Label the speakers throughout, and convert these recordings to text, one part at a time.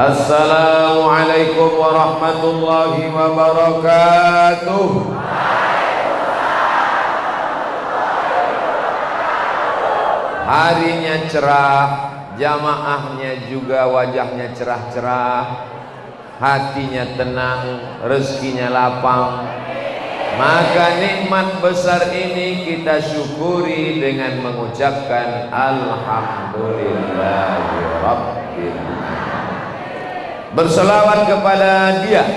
Speaker 1: Assalamualaikum warahmatullahi wabarakatuh. Harinya cerah, jamaahnya juga wajahnya cerah-cerah, hatinya tenang, rezekinya lapang. Maka nikmat besar ini kita syukuri dengan mengucapkan Alhamdulillahirabbil alamin. Berselawat kepada Dia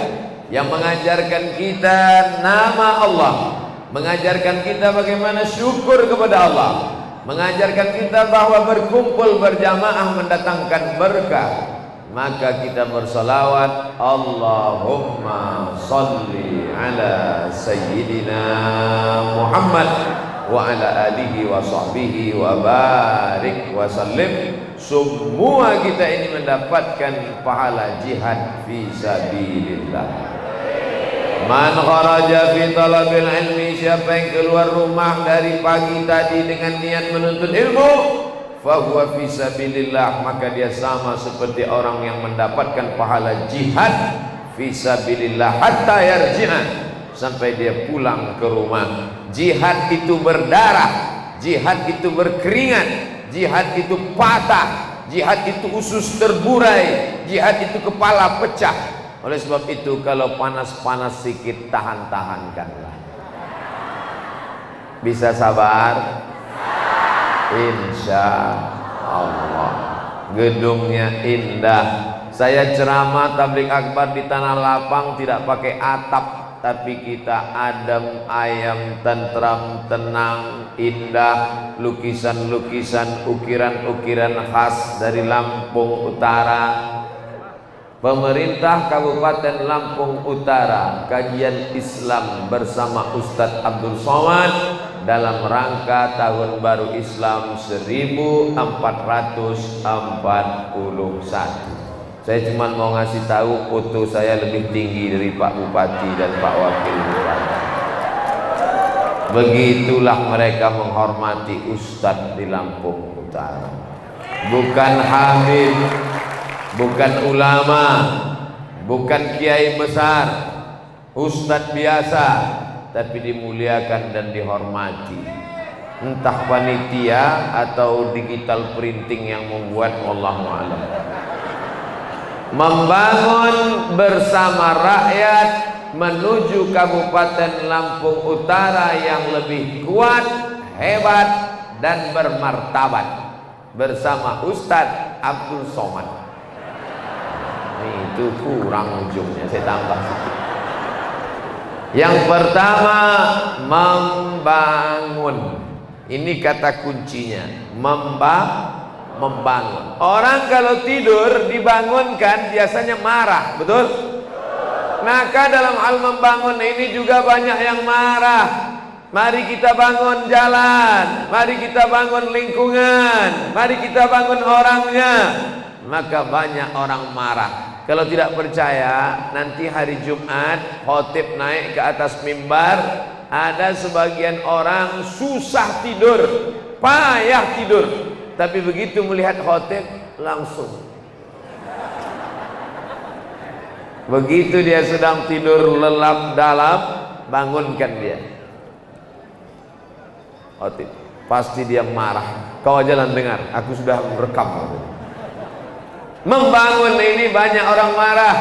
Speaker 1: yang mengajarkan kita nama Allah, mengajarkan kita bagaimana syukur kepada Allah, mengajarkan kita bahwa berkumpul berjamaah mendatangkan berkah. Maka kita bersalawat, Allahumma salli ala Sayyidina Muhammad wa ala alihi wa sahbihi wa barik wa sallim. Semua kita ini mendapatkan pahala jihad fi sabilillah. Man kharaja fi talabil ilmi, siapa yang keluar rumah dari pagi tadi dengan niat menuntut ilmu, fahuwa fi sabilillah, maka dia sama seperti orang yang mendapatkan pahala jihad fi sabilillah hatta yarji'a, sampai dia pulang ke rumah. Jihad itu berdarah, jihad itu berkeringat, jihad itu patah, jihad itu usus terburai, jihad itu kepala pecah. Oleh sebab itu kalau panas-panas sedikit tahan-tahankanlah. Bisa sabar? Insya Allah. Gedungnya indah. Saya ceramah tabligh akbar di tanah lapang, tidak pakai atap, tapi kita adem ayem, tentram, tenang, indah. Lukisan-lukisan, ukiran-ukiran khas dari Lampung Utara. Pemerintah Kabupaten Lampung Utara, kajian Islam bersama Ustadz Abdul Somad dalam rangka Tahun Baru Islam 1441. Saya cuma mau ngasih tahu foto saya lebih tinggi dari Pak Bupati dan Pak Wakil Bupati. Begitulah mereka menghormati Ustadz di Lampung Utara. Bukan habib, bukan ulama, bukan kiai besar, ustadz biasa, tapi dimuliakan dan dihormati. Entah panitia atau digital printing yang membuat, wallahu a'lam. Membangun bersama rakyat menuju Kabupaten Lampung Utara yang lebih kuat, hebat, dan bermartabat bersama Ustadz Abdul Somad. Itu kurang ujungnya, saya tambah sedikit. Yang pertama, membangun. Ini kata kuncinya, membangun. Orang kalau tidur dibangunkan biasanya marah, betul? Maka dalam hal membangun ini juga banyak yang marah. Mari kita bangun jalan, mari kita bangun lingkungan, mari kita bangun orangnya. Maka banyak orang marah. Kalau tidak percaya, nanti hari Jumat khotib naik ke atas mimbar, ada sebagian orang susah tidur, payah tidur, tapi begitu melihat khotib langsung. Begitu dia sedang tidur lelap dalam, bangunkan dia. Khotib pasti dia marah. Kau jalan dengar, aku sudah merekam. Membangun ini banyak orang marah.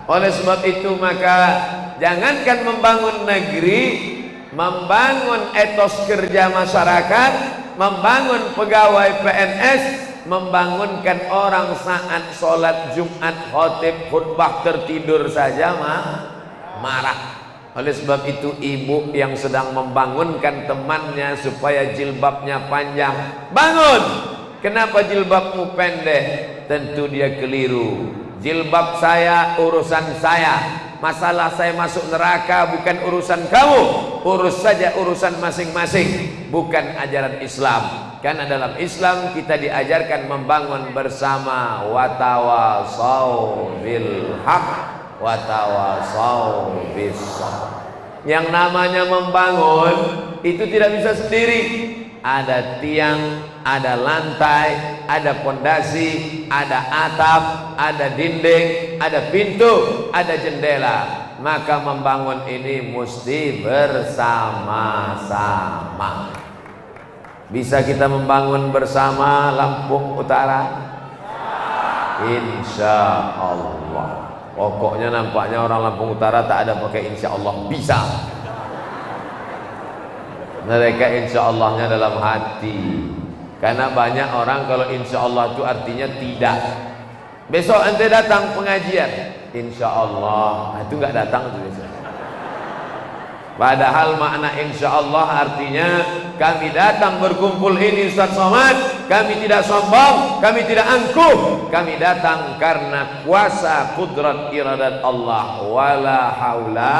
Speaker 1: Oleh sebab itu maka jangankan membangun negeri, membangun etos kerja masyarakat, membangun pegawai PNS, membangunkan orang saat sholat Jumat khotib khutbah tertidur saja marah. Oleh sebab itu ibu yang sedang membangunkan temannya supaya jilbabnya panjang, bangun! Kenapa jilbabmu pendek? Tentu dia keliru. Jilbab saya urusan saya, masalah saya masuk neraka bukan urusan kamu. Urus saja urusan masing-masing, bukan ajaran Islam. Karena dalam Islam kita diajarkan membangun bersama, watawasau bil haq watawasau bis sabr. Yang namanya membangun itu tidak bisa sendiri. Ada tiang, ada lantai, ada pondasi, ada atap, ada dinding, ada pintu, ada jendela. Maka membangun ini mesti bersama-sama. Bisa kita membangun bersama Lampung Utara? Insya Allah. Pokoknya nampaknya orang Lampung Utara tak ada pakai insya Allah. Bisa. Mereka insya Allahnya dalam hati. Karena banyak orang kalau insya Allah itu artinya tidak. Besok ente datang pengajian, insya Allah, itu nggak datang itu biasanya. Padahal makna insya Allah artinya kami datang berkumpul ini Ustaz Somad, kami tidak sombong, kami tidak angkuh, kami datang karena kuasa kudrat iradat Allah. Wala haula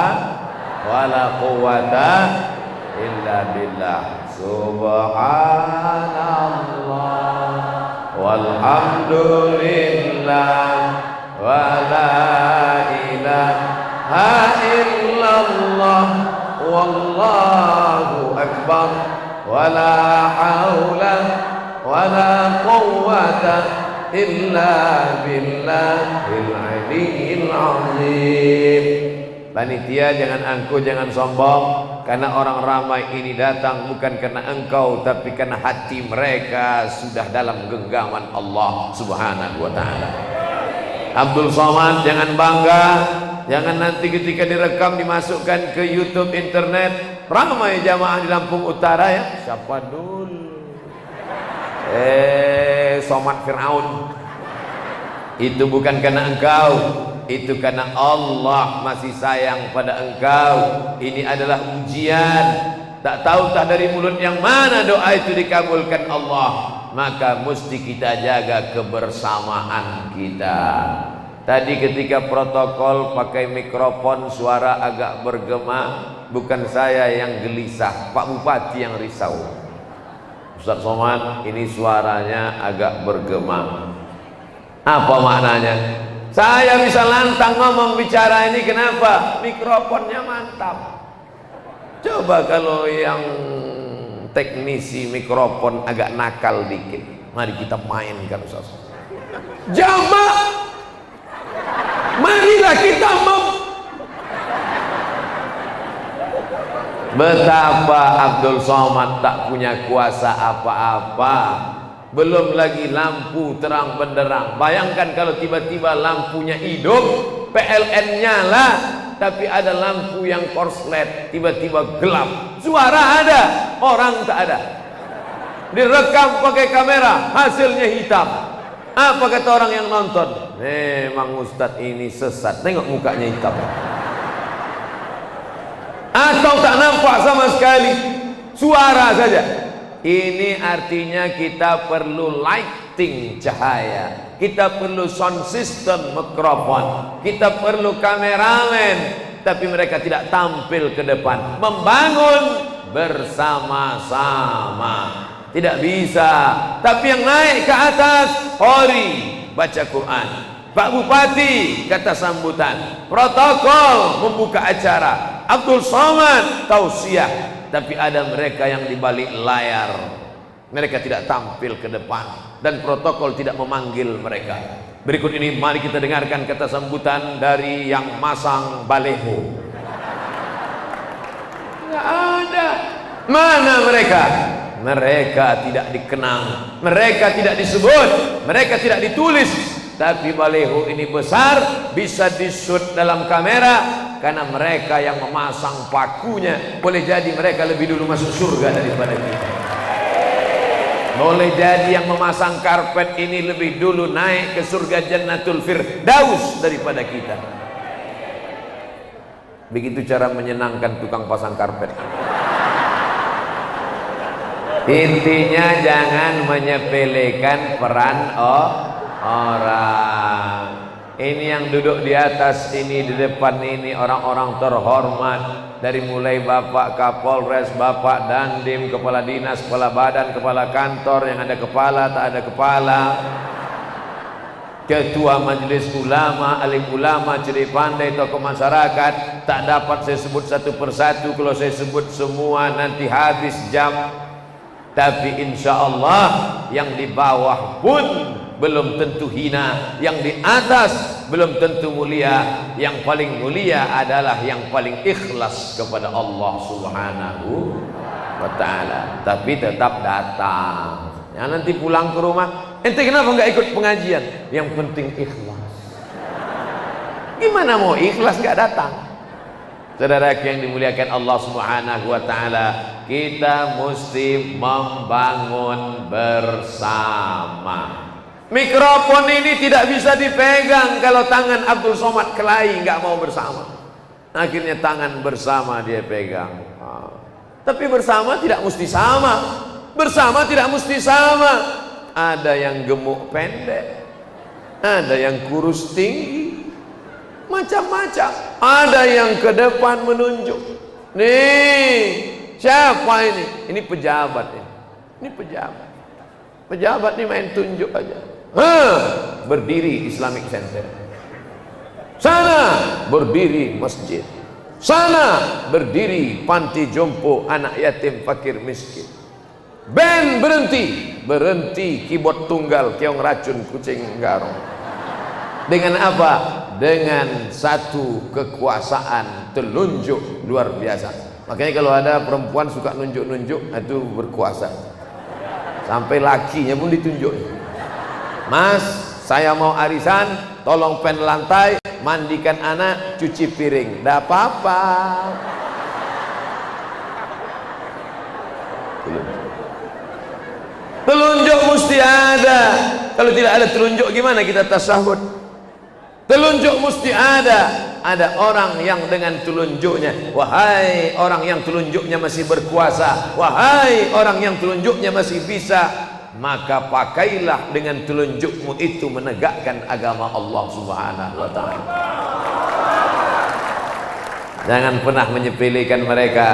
Speaker 1: wala quwata illa billah. Subhanallah walhamdulillah wala ilaha illallah wallahu akbar wala haula wala quwwata illa billahil aliyyil azim. Panitia jangan angkuh, jangan sombong, karena orang ramai ini datang bukan karena engkau, tapi karena hati mereka sudah dalam genggaman Allah Subhanahu wa ta'ala. Abdul Somad jangan bangga, jangan nanti ketika direkam dimasukkan ke YouTube internet, ramai jamaah di Lampung Utara ya. Siapa dulu? Somad Fir'aun. Itu bukan karena engkau, itu karena Allah masih sayang pada engkau. Ini adalah ujian. Tak tahu tak dari mulut yang mana doa itu dikabulkan Allah. Maka mesti kita jaga kebersamaan kita. Tadi ketika protokol pakai mikrofon suara agak bergema, bukan saya yang gelisah, Pak Bupati yang risau. Ustaz Somad, ini suaranya agak bergema. Apa maknanya? Saya bisa lantang ngomong bicara ini, kenapa? Mikrofonnya mantap. Coba kalau yang teknisi mikrofon agak nakal dikit, mari kita mainkan Ustaz. Jamaah, marilah kita betapa Abdul Somad tak punya kuasa apa-apa. Belum lagi lampu terang benderang. Bayangkan kalau tiba-tiba lampunya hidup, PLN nyala, tapi ada lampu yang korslet, tiba-tiba gelap. Suara ada, orang tak ada. Direkam pakai kamera, hasilnya hitam. Apa kata orang yang nonton? Memang Ustadz ini sesat, tengok mukanya hitam. Atau tak nampak sama sekali, suara saja. Ini artinya kita perlu lighting cahaya, kita perlu sound system mikrofon, kita perlu kameramen, tapi mereka tidak tampil ke depan. Membangun bersama-sama tidak bisa, tapi yang naik ke atas qori, baca Quran, Pak Bupati kata sambutan, protokol membuka acara, Abdul Somad tausiah. Tapi ada mereka yang di balik layar, mereka tidak tampil ke depan dan protokol tidak memanggil mereka. Berikut ini mari kita dengarkan kata sambutan dari yang masang baleho. Nggak ada. Mana mereka? Mereka tidak dikenang, mereka tidak disebut, mereka tidak ditulis. Tapi baleho ini besar, bisa disut dalam kamera. Karena mereka yang memasang pakunya, boleh jadi mereka lebih dulu masuk surga daripada kita. Boleh jadi yang memasang karpet ini lebih dulu naik ke surga Jannatul Firdaus daripada kita. Begitu cara menyenangkan tukang pasang karpet. Intinya jangan menyepelekan peran orang. Ini yang duduk di atas ini, di depan ini orang-orang terhormat. Dari mulai Bapak Kapolres, Bapak Dandim, Kepala Dinas, Kepala Badan, Kepala Kantor, yang ada kepala, tak ada kepala, Ketua Majelis Ulama, alim ulama, ciri pandai, tokoh masyarakat. Tak dapat saya sebut satu persatu, kalau saya sebut semua nanti habis jam. Tapi insya Allah yang di bawah pun belum tentu hina, yang di atas belum tentu mulia. Yang paling mulia adalah yang paling ikhlas kepada Allah Subhanahu wa ta'ala, tapi tetap datang. Ya, nanti pulang ke rumah, ente kenapa nggak ikut pengajian? Yang penting ikhlas. Gimana mau ikhlas nggak datang? Saudara yang dimuliakan Allah Subhanahu wa ta'ala, kita mesti membangun bersama. Mikrofon ini tidak bisa dipegang kalau tangan Abdul Somad kelahi nggak mau bersama. Akhirnya tangan bersama dia pegang. Tapi bersama tidak mesti sama. Bersama tidak mesti sama. Ada yang gemuk pendek, ada yang kurus tinggi, macam-macam. Ada yang ke depan menunjuk. Nih, siapa ini? Ini pejabat ini. Ini pejabat. Pejabat ini main tunjuk aja. Berdiri Islamic Center. Sana berdiri masjid. Sana berdiri panti jompo anak yatim fakir miskin. Band berhenti keyboard tunggal keong racun kucing garong. Dengan apa? Dengan satu kekuasaan telunjuk luar biasa. Makanya kalau ada perempuan suka nunjuk-nunjuk, itu berkuasa. Sampai lakinya pun ditunjuk. Mas, saya mau arisan, tolong pen lantai, mandikan anak, cuci piring. Nggak apa-apa. Telunjuk mesti ada. Kalau tidak ada telunjuk gimana kita tasyahud? Telunjuk mesti ada. Ada orang yang dengan telunjuknya, wahai orang yang telunjuknya masih berkuasa, wahai orang yang telunjuknya masih bisa, maka pakailah dengan telunjukmu itu menegakkan agama Allah Subhanahu wa ta'ala. Jangan pernah menyepelekan mereka.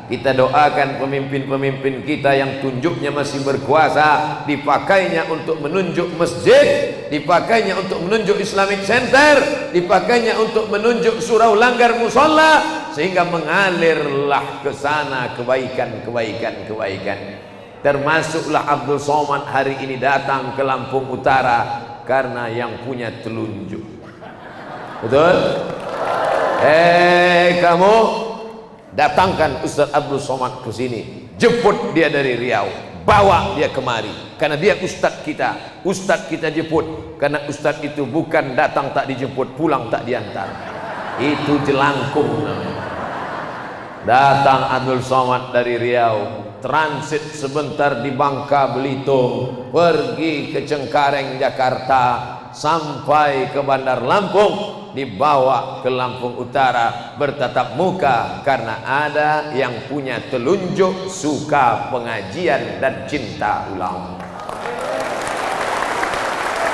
Speaker 1: Kita doakan pemimpin-pemimpin kita yang tunjuknya masih berkuasa, dipakainya untuk menunjuk masjid, dipakainya untuk menunjuk Islamic Center, dipakainya untuk menunjuk surau langgar musola, sehingga mengalirlah ke sana kebaikan. Termasuklah Abdul Somad hari ini datang ke Lampung Utara karena yang punya telunjuk. Betul? Kamu datangkan Ustaz Abdul Somad ke sini, jemput dia dari Riau, bawa dia kemari, karena dia Ustaz kita. Ustaz kita jemput, karena Ustaz itu bukan datang tak dijemput, pulang tak diantar. Itu jelangkung namanya. Datang Abdul Somad dari Riau, transit sebentar di Bangka Belitung, pergi ke Cengkareng Jakarta, sampai ke Bandar Lampung, dibawa ke Lampung Utara, bertatap muka karena ada yang punya telunjuk, suka pengajian dan cinta ulama.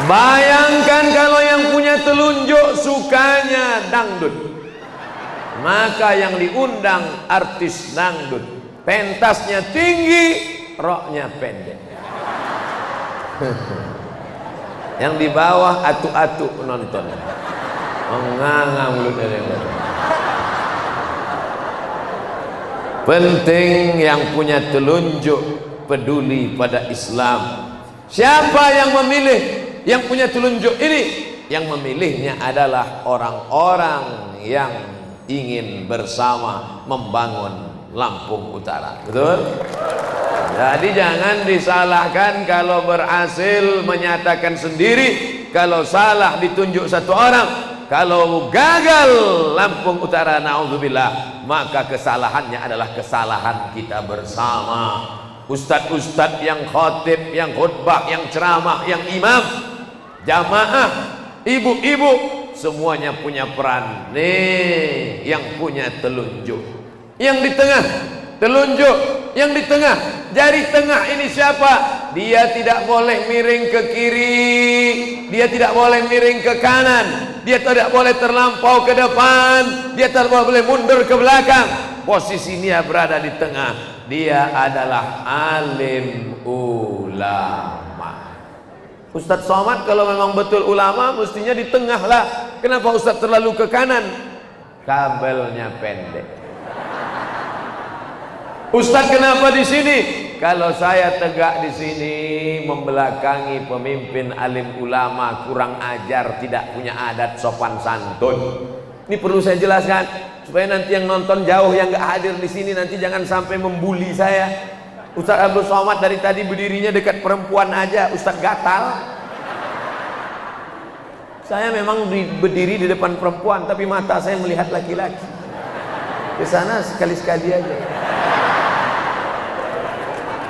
Speaker 1: Bayangkan kalau yang punya telunjuk sukanya dangdut, maka yang diundang artis dangdut, pentasnya tinggi, roknya pendek. Yang di bawah atu-atu penonton, menganga mulutnya lebar. Penting yang punya telunjuk peduli pada Islam. Siapa yang memilih yang punya telunjuk ini? Yang memilihnya adalah orang-orang yang ingin bersama membangun Lampung Utara. Betul? Jadi jangan disalahkan kalau berhasil menyatakan sendiri, kalau salah ditunjuk satu orang, kalau gagal Lampung Utara naudzubillah, maka kesalahannya adalah kesalahan kita bersama. Ustadz-ustadz yang khotib, yang khutbah, yang ceramah, yang imam, jamaah, ibu-ibu, semuanya punya peran. Nih yang punya telunjuk, yang di tengah telunjuk, yang di tengah, jari tengah ini siapa? Dia tidak boleh miring ke kiri, dia tidak boleh miring ke kanan, dia tidak boleh terlampau ke depan, dia tidak boleh mundur ke belakang. Posisinya berada di tengah. Dia adalah alim ulama. Ustadz Somad kalau memang betul ulama, mestinya di tengah lah. Kenapa Ustadz terlalu ke kanan? Kabelnya pendek. Ustadz kenapa di sini? kalau saya tegak di sini membelakangi pemimpin alim ulama kurang ajar, tidak punya adat sopan santun. Ini perlu saya jelaskan supaya nanti yang nonton jauh, yang nggak hadir di sini nanti jangan sampai membuli saya. Ustaz Abdul Somad dari tadi berdirinya dekat perempuan aja, Ustaz gatal. Saya memang berdiri di depan perempuan, tapi mata saya melihat laki-laki. Ke sana sekali-sekali aja.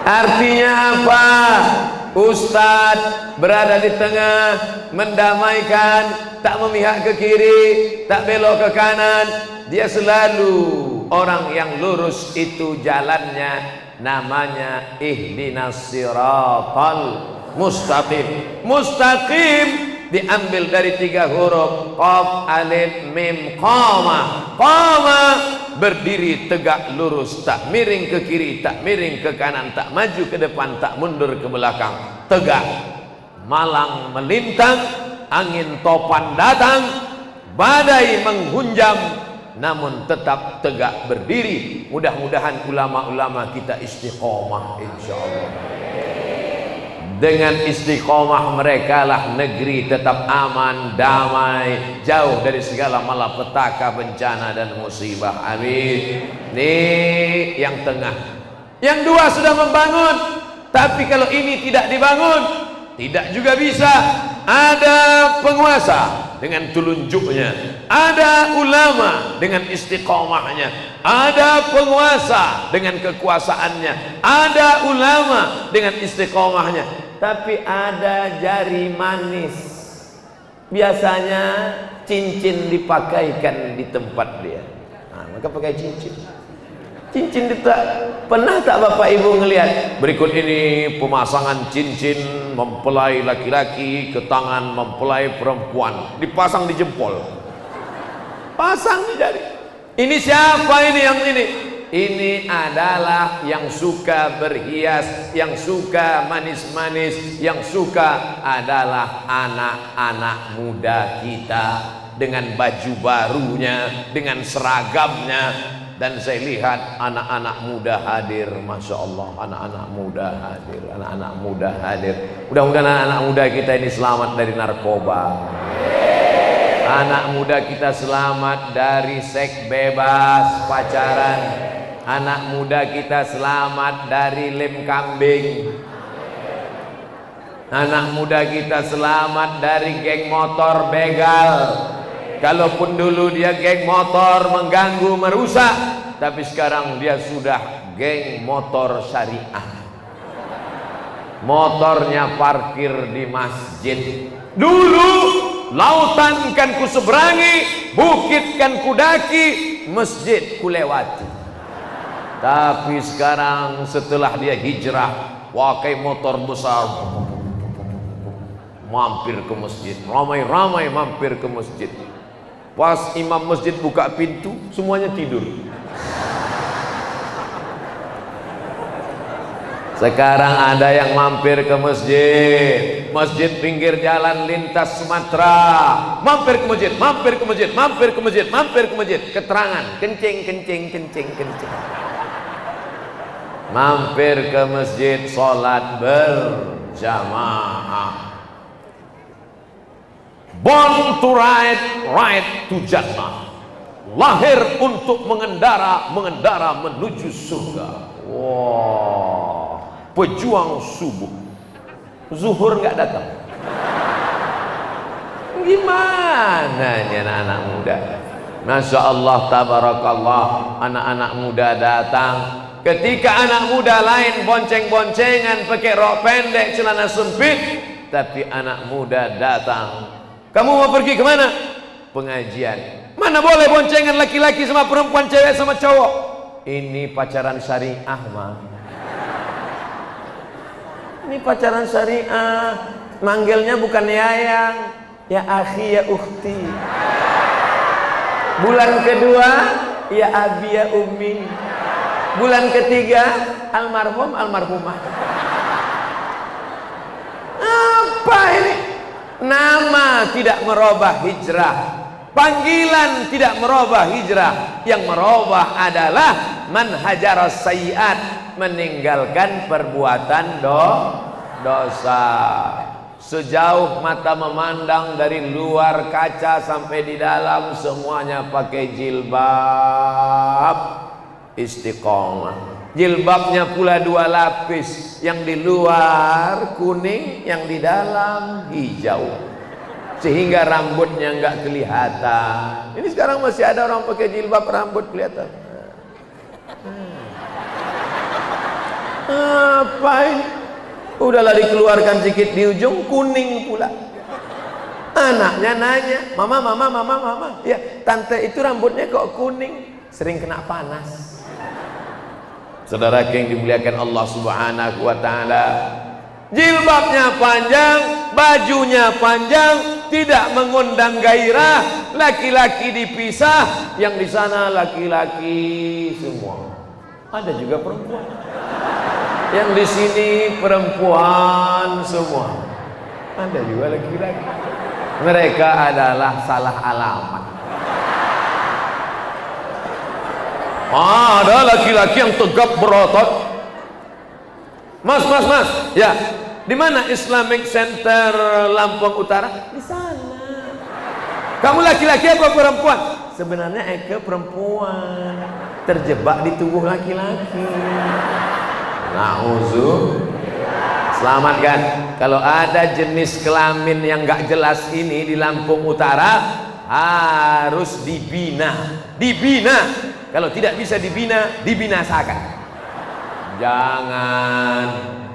Speaker 1: Artinya apa? Ustadz berada di tengah, mendamaikan, tak memihak ke kiri, tak belok ke kanan. Dia selalu orang yang lurus itu jalannya, namanya ihdinas siratal mustaqim. Mustaqim diambil dari 3 huruf, qaf, alif, mim, qama. Qama berdiri tegak lurus, tak miring ke kiri, tak miring ke kanan, tak maju ke depan, tak mundur ke belakang, tegak. Malang melintang, angin topan datang, badai menghunjam, namun tetap tegak berdiri. Mudah-mudahan ulama-ulama kita istiqomah insyaallah. Dengan istiqomah mereka lah negeri tetap aman, damai, jauh dari segala malapetaka, bencana dan musibah. Amin. Nih yang tengah. Yang dua sudah membangun, tapi kalau ini tidak dibangun, tidak juga bisa. Ada penguasa dengan telunjuknya, ada ulama dengan istiqomahnya, ada penguasa dengan kekuasaannya, ada ulama dengan istiqomahnya. Tapi ada jari manis, biasanya cincin dipakaikan di tempat dia. Nah, maka pakai cincin. Cincin pernah tak Bapak Ibu ngelihat? Berikut ini pemasangan cincin mempelai laki-laki ke tangan mempelai perempuan, dipasang di jempol, pasang di jari. Ini siapa ini yang ini? Ini adalah yang suka berhias, yang suka manis-manis, yang suka adalah anak-anak muda kita dengan baju barunya, dengan seragamnya. Dan saya lihat anak-anak muda hadir, Masya Allah, anak-anak muda hadir, anak-anak muda hadir. Mudah-mudahan anak-anak muda kita ini selamat dari narkoba. Anak muda kita selamat dari seks bebas, pacaran. Anak muda kita selamat dari lem kambing. Anak muda kita selamat dari geng motor begal. Kalaupun dulu dia geng motor mengganggu, merusak, tapi sekarang dia sudah geng motor syariah. Motornya parkir di masjid. Dulu lautan kan ku seberangi, bukit kan ku daki, masjid ku lewati. Tapi sekarang setelah dia hijrah, pakai motor besar, mampir ke masjid, ramai-ramai mampir ke masjid. Pas imam masjid buka pintu, semuanya tidur. Sekarang ada yang mampir ke masjid, masjid pinggir jalan lintas Sumatera, mampir ke masjid, mampir ke masjid, mampir ke masjid, mampir ke masjid. Keterangan, kencing, kencing, kencing, kencing. Mampir ke masjid, sholat berjamaah. Born to ride, ride to Jannah. Lahir untuk mengendara, mengendara menuju surga. Wow, pejuang subuh, zuhur nggak datang. Gimana ini anak-anak muda? Masya Allah, tabarakallah, anak-anak muda datang. Ketika anak muda lain bonceng-boncengan pakai rok pendek, celana sempit, tapi anak muda datang. Kamu mau pergi kemana? Pengajian. Mana boleh boncengan laki-laki sama perempuan, cewek sama cowok. Ini pacaran syariah, mah. Ini pacaran syariah. Manggilnya bukan yayang, ya akhi, ya ukhti. Bulan kedua, ya abi, ya ummi. Bulan ketiga, almarhum, almarhumah. Apa ini? Nama tidak merubah hijrah. Panggilan tidak merubah hijrah, yang merubah adalah man hajaras sayyi'at, meninggalkan perbuatan dosa. Sejauh mata memandang, dari luar kaca sampai di dalam semuanya pakai jilbab, istiqomah. Jilbabnya pula 2 lapis, yang di luar kuning, yang di dalam hijau, sehingga rambutnya nggak kelihatan. Ini sekarang masih ada orang pakai jilbab rambut kelihatan. Apa ini? Udahlah dikeluarkan sedikit di ujung, kuning pula. Anaknya nanya, mama, ya tante itu rambutnya kok kuning? Sering kena panas. Saudara yang dimuliakan Allah Subhanahu wa Ta'ala, jilbabnya panjang, bajunya panjang, tidak mengundang gairah. Laki-laki dipisah, yang di sana laki-laki semua. Ada juga perempuan, yang di sini perempuan semua. Ada juga laki-laki. Mereka adalah salah alamat. Ada laki-laki yang tegap berotot. Mas, ya, di mana Islamic Center Lampung Utara? Di sana. Kamu laki-laki apa perempuan? Sebenarnya Eke perempuan, terjebak di tubuh laki-laki. Selamatkan. Kalau ada jenis kelamin yang gak jelas ini di Lampung Utara, harus dibina. Kalau tidak bisa dibina, dibinasakan. Jangan,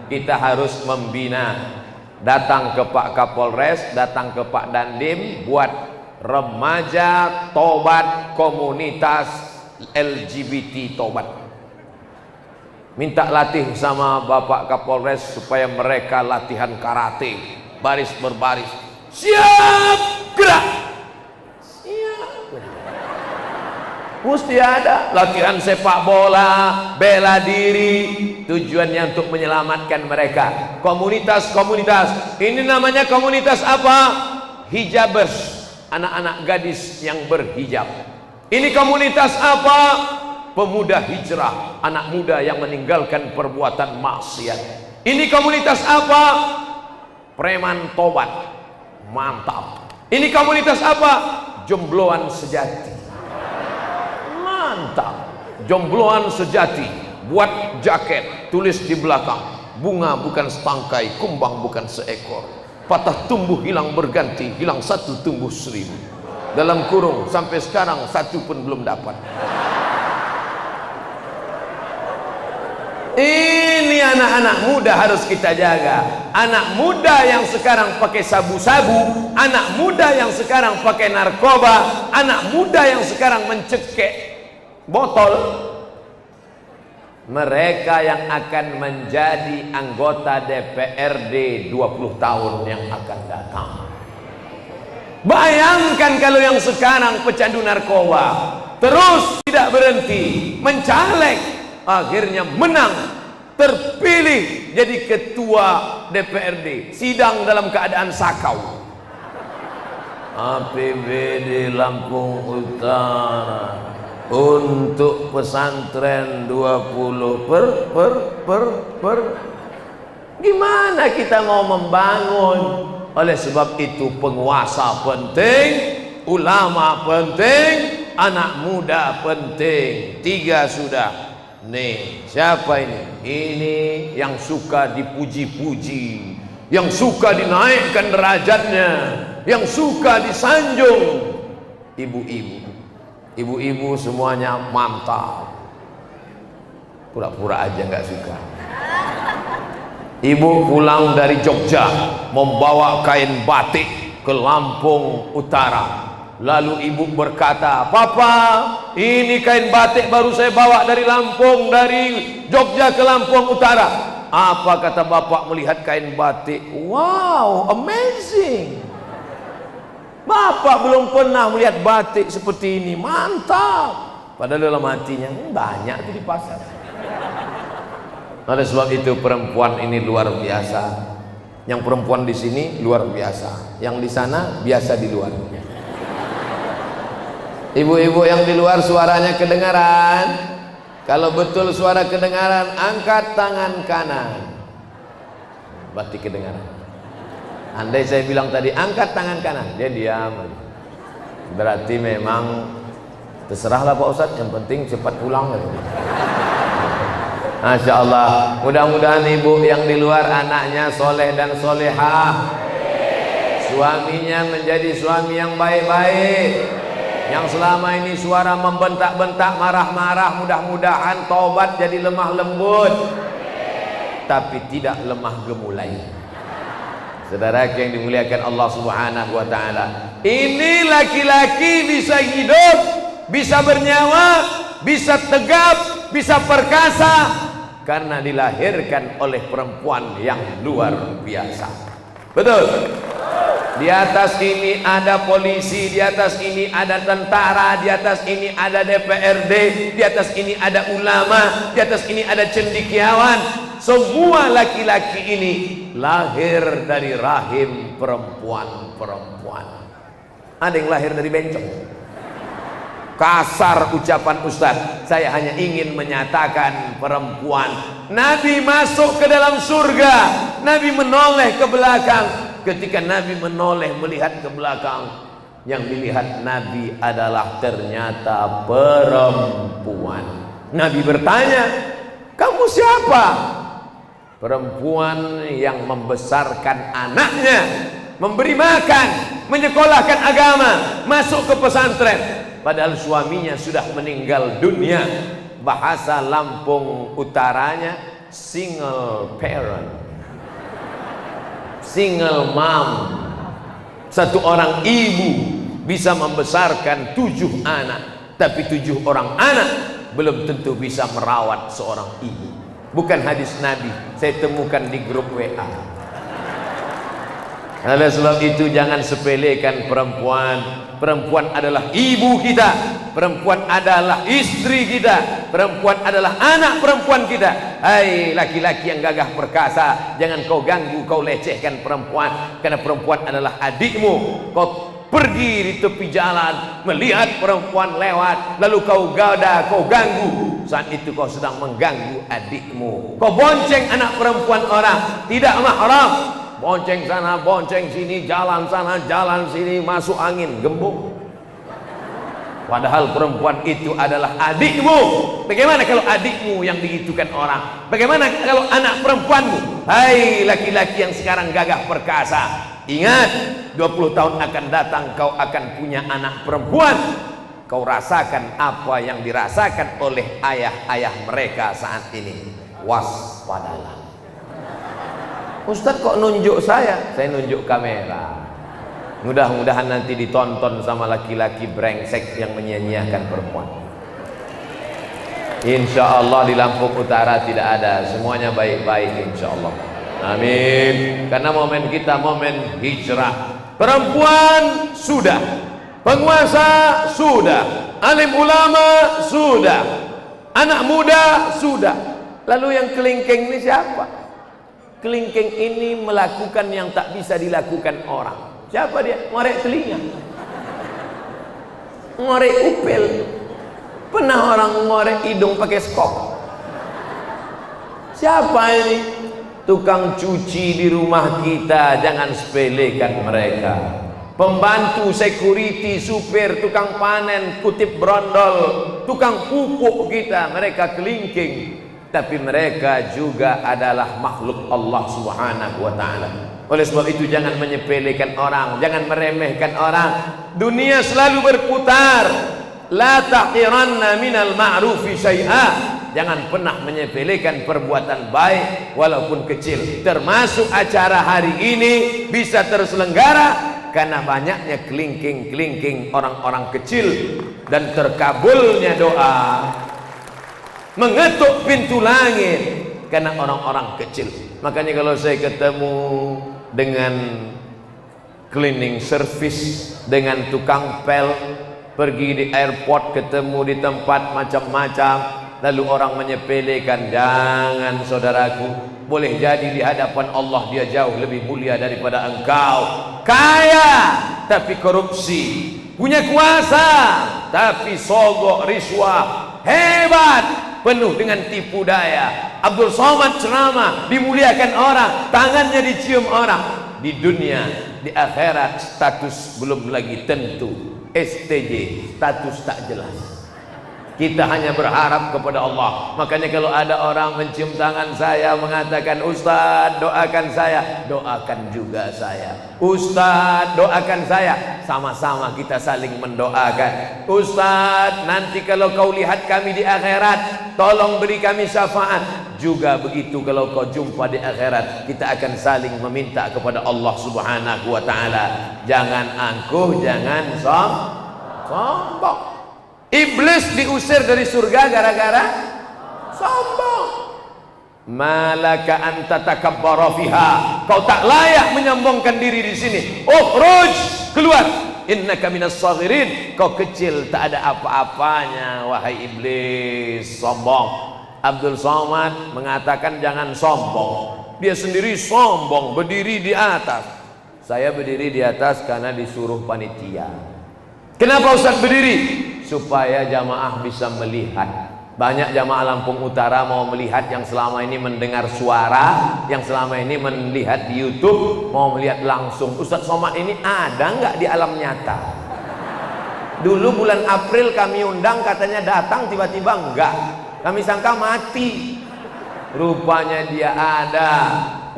Speaker 1: kita harus membina. Datang ke Pak Kapolres, datang ke Pak Dandim, buat remaja tobat komunitas LGBT tobat. Minta latih sama Bapak Kapolres supaya mereka latihan karate, baris berbaris. Siap, gerak. Mesti ada latihan sepak bola, bela diri, tujuannya untuk menyelamatkan mereka. Komunitas ini namanya komunitas apa? Hijabers, anak-anak gadis yang berhijab. Ini komunitas apa? Pemuda hijrah, anak muda yang meninggalkan perbuatan maksiat. Ini komunitas apa? Preman tobat, mantap. Ini komunitas apa? Jombloan sejati. Mantap, jombloan sejati. Buat jaket, tulis di belakang, bunga bukan setangkai, kumbang bukan seekor, patah tumbuh hilang berganti, hilang satu tumbuh 1000. Dalam kurung, sampai sekarang satu pun belum dapat. Ini anak-anak muda harus kita jaga. Anak muda yang sekarang pakai sabu-sabu, anak muda yang sekarang pakai narkoba, anak muda yang sekarang mencekek botol, mereka yang akan menjadi anggota DPRD 20 tahun yang akan datang. Bayangkan kalau yang sekarang pecandu narkoba terus tidak berhenti mencaleg, akhirnya menang, terpilih jadi ketua DPRD, sidang dalam keadaan sakau. APBD Lampung Utara untuk pesantren 20 per. Gimana kita mau membangun? Oleh sebab itu penguasa penting, ulama penting, anak muda penting. 3 sudah. Nih, siapa ini? Ini yang suka dipuji-puji, yang suka dinaikkan derajatnya, yang suka disanjung. Ibu-ibu semuanya mantap, pura-pura aja nggak suka. Ibu pulang dari Jogja membawa kain batik ke Lampung Utara, lalu ibu berkata, "Papa, ini kain batik baru saya bawa dari Lampung, dari Jogja ke Lampung Utara." Apa kata bapak melihat kain batik? Wow, amazing. Bapak belum pernah melihat batik seperti ini, mantap. Padahal dalam hatinya banyak tuh di pasar. Oleh sebab itu perempuan ini luar biasa. Yang perempuan di sini luar biasa, yang di sana biasa di luar. Ibu-ibu yang di luar suaranya kedengaran? Kalau betul suara kedengaran, angkat tangan kanan. Berarti kedengaran. Andai saya bilang tadi angkat tangan kanan, dia diam. Berarti memang terserahlah Pak Ustadz, yang penting cepat pulang. Masya Allah. Mudah-mudahan ibu yang di luar anaknya soleh dan solehah, suaminya menjadi suami yang baik-baik. Yang selama ini suara membentak-bentak, marah-marah, mudah-mudahan taubat jadi lemah lembut, tapi tidak lemah gemulai. Saudara yang dimuliakan Allah Subhanahu wa taala, ini laki-laki bisa hidup, bisa bernyawa, bisa tegap, bisa perkasa karena dilahirkan oleh perempuan yang luar biasa. Betul? Di atas ini ada polisi, di atas ini ada tentara, di atas ini ada DPRD, di atas ini ada ulama, di atas ini ada cendekiawan. Semua laki-laki ini lahir dari rahim perempuan-perempuan. Ada yang lahir dari bencong. Kasar ucapan Ustadz, saya hanya ingin menyatakan perempuan. Nabi masuk ke dalam surga, Nabi menoleh ke belakang. Ketika Nabi menoleh melihat ke belakang, yang dilihat Nabi adalah ternyata perempuan. Nabi bertanya, kamu siapa? Perempuan yang membesarkan anaknya, memberi makan, menyekolahkan agama, masuk ke pesantren, padahal suaminya sudah meninggal dunia. Bahasa Lampung utaranya single parent, single mom. Satu orang ibu bisa membesarkan 7 anak, tapi 7 orang anak belum tentu bisa merawat seorang ibu. Bukan hadis Nabi, saya temukan di grup WA. Oleh sebab itu jangan sepelekan perempuan. Perempuan adalah ibu kita, perempuan adalah istri kita, perempuan adalah anak perempuan kita. Hai laki-laki yang gagah perkasa, jangan kau ganggu, kau lecehkan perempuan, karena perempuan adalah adikmu. Kau pergi di tepi jalan melihat perempuan lewat, lalu kau goda, kau ganggu, saat itu kau sedang mengganggu adikmu. Kau bonceng anak perempuan orang, tidak mahram, bonceng sana, bonceng sini, jalan sana, jalan sini, masuk angin, gembung. Padahal perempuan itu adalah adikmu. Bagaimana kalau adikmu yang digitukan orang? Bagaimana kalau anak perempuanmu? Hai laki-laki yang sekarang gagah perkasa, ingat 20 tahun akan datang kau akan punya anak perempuan. Kau rasakan apa yang dirasakan oleh ayah-ayah mereka saat ini. Waspadalah. Ustadz kok nunjuk saya? Saya nunjuk kamera. Mudah-mudahan nanti ditonton sama laki-laki brengsek yang menyia-nyiakan perempuan. Insya Allah di Lampung Utara tidak ada, semuanya baik-baik insya Allah. Amin. Karena momen kita momen hijrah. Perempuan sudah, penguasa sudah, alim ulama sudah, anak muda sudah. Lalu yang kelingking ini siapa? Kelingking ini melakukan yang tak bisa dilakukan orang. Siapa dia? Ngorek telinga, ngorek upil. Pernah orang ngorek hidung pakai skop? Siapa ini? Tukang cuci di rumah kita, jangan sepelekan mereka. Pembantu, security, supir, tukang panen, kutip brondol, tukang pupuk kita, mereka kelingking. Tapi mereka juga adalah makhluk Allah Subhanahu wa ta'ala. Oleh sebab itu jangan menyepelekan orang, jangan meremehkan orang. Dunia selalu berputar. La taqiranna minal ma'rufi syai'a. Jangan pernah menyepelekan perbuatan baik walaupun kecil. Termasuk acara hari ini bisa terselenggara karena banyaknya kelingking-kelingking orang-orang kecil dan terkabulnya doa, mengetuk pintu langit karena orang-orang kecil. Makanya kalau saya ketemu dengan cleaning service, dengan tukang pel, pergi di airport, ketemu di tempat macam-macam, lalu orang menyepelekan, jangan saudaraku. Boleh jadi di hadapan Allah dia jauh lebih mulia daripada engkau. Kaya tapi korupsi, punya kuasa, tapi sogok riswah, hebat, penuh dengan tipu daya. Abdul Somad ceramah, dimuliakan orang, tangannya dicium orang. Di dunia, di akhirat status belum lagi tentu, STJ, status tak jelas. Kita hanya berharap kepada Allah. Makanya kalau ada orang mencium tangan saya mengatakan, Ustaz doakan saya, doakan juga saya. Ustaz doakan saya, sama-sama kita saling mendoakan. Ustaz, nanti kalau kau lihat kami di akhirat, tolong beri kami syafaat. Juga begitu kalau kau jumpa di akhirat, kita akan saling meminta kepada Allah Subhanahu wa ta'ala. Jangan angkuh, jangan sombong. Iblis diusir dari surga gara-gara sombong. Malaka anta takabbara fiha, kau tak layak menyombongkan diri di sini. Ukhruj, keluar. Innaka minas saghirin, kau kecil, tak ada apa-apanya wahai iblis. Sombong. Abdul Somad mengatakan jangan sombong. Dia sendiri sombong, berdiri di atas. Saya berdiri di atas karena disuruh panitia. Kenapa Ustaz berdiri? Supaya jamaah bisa melihat. Banyak jamaah Lampung Utara mau melihat, yang selama ini mendengar suara, yang selama ini melihat di YouTube, mau melihat langsung. Ustaz Somad ini ada nggak di alam nyata? Dulu bulan April kami undang, katanya datang, tiba-tiba enggak. Kami sangka mati. Rupanya dia ada.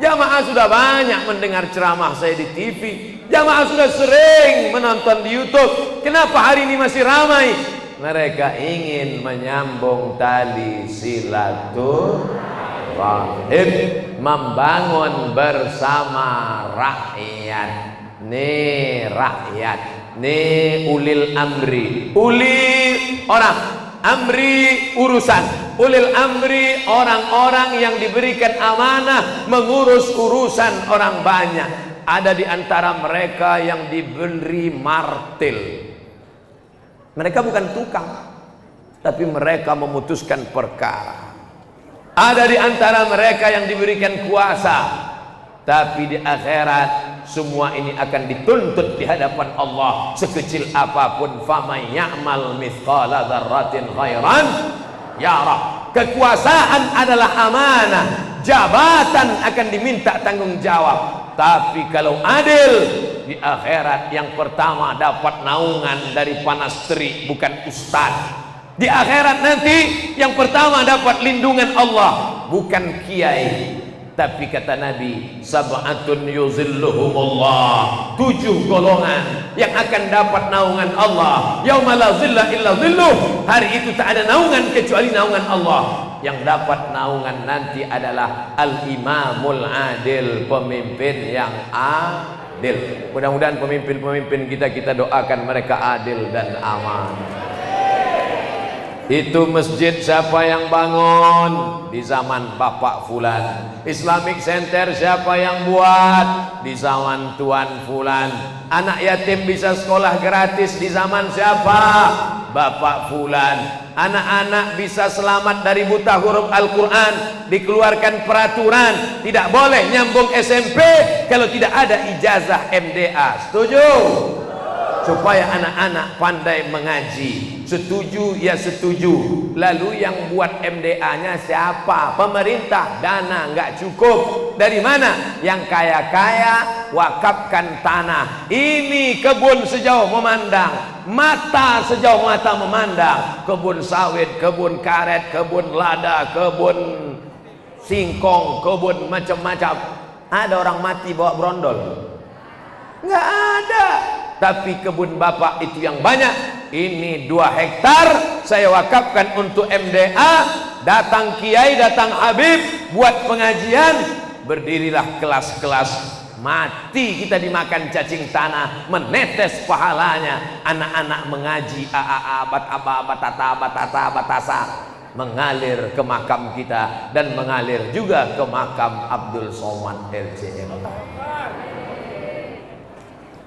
Speaker 1: Jamaah sudah banyak mendengar ceramah saya di TV. Jamaah sudah sering menonton di YouTube. Kenapa hari ini masih ramai? Mereka ingin menyambung tali silaturahim, membangun bersama rakyat. Nih rakyat, nih ulil amri, ulil orang, amri urusan, ulil amri orang-orang yang diberikan amanah mengurus urusan orang banyak. Ada di antara mereka yang diberi martil. Mereka bukan tukang, tapi mereka memutuskan perkara. Ada di antara mereka yang diberikan kuasa, tapi di akhirat semua ini akan dituntut di hadapan Allah. Sekecil apapun, faman ya'mal mithqala dzarratin khairan yarah. Kekuasaan adalah amanah, jabatan akan diminta tanggung jawab. Tapi kalau adil, di akhirat yang pertama dapat naungan dari panas terik, bukan ustaz. Di akhirat nanti yang pertama dapat lindungan Allah, bukan kiai. Tapi kata Nabi, sab'atun yuzilluhumullah, 7 golongan yang akan dapat naungan Allah. Yauma la zilla illa zilluh, hari itu tak ada naungan kecuali naungan Allah. Yang dapat naungan nanti adalah al-imamul adil, pemimpin yang adil. Mudah-mudahan pemimpin-pemimpin kita doakan mereka adil dan aman. Itu masjid siapa yang bangun? Di zaman Bapak Fulan. Islamic Center siapa yang buat? Di zaman Tuan Fulan. Anak yatim bisa sekolah gratis di zaman siapa? Bapak Fulan. Anak-anak bisa selamat dari buta huruf Al-Quran, dikeluarkan peraturan tidak boleh nyambung SMP kalau tidak ada ijazah MDA. Setuju? Supaya anak-anak pandai mengaji. Setuju ya setuju. Lalu yang buat MDA-nya siapa? Pemerintah. Dana nggak cukup. Dari mana? Yang kaya-kaya wakafkan tanah. Ini kebun sejauh memandang, mata sejauh mata memandang. Kebun sawit, kebun karet, kebun lada, kebun singkong, kebun macam-macam. Ada orang mati bawa brondol? Nggak ada. Tapi kebun bapak itu yang banyak. Ini 2 hektar saya wakafkan untuk MDA. Datang kiai, datang habib, buat pengajian. Berdirilah kelas-kelas. Mati kita dimakan cacing tanah, menetes pahalanya. Anak-anak mengaji batata mengalir ke makam kita, dan mengalir juga ke makam Abdul Somad LCM.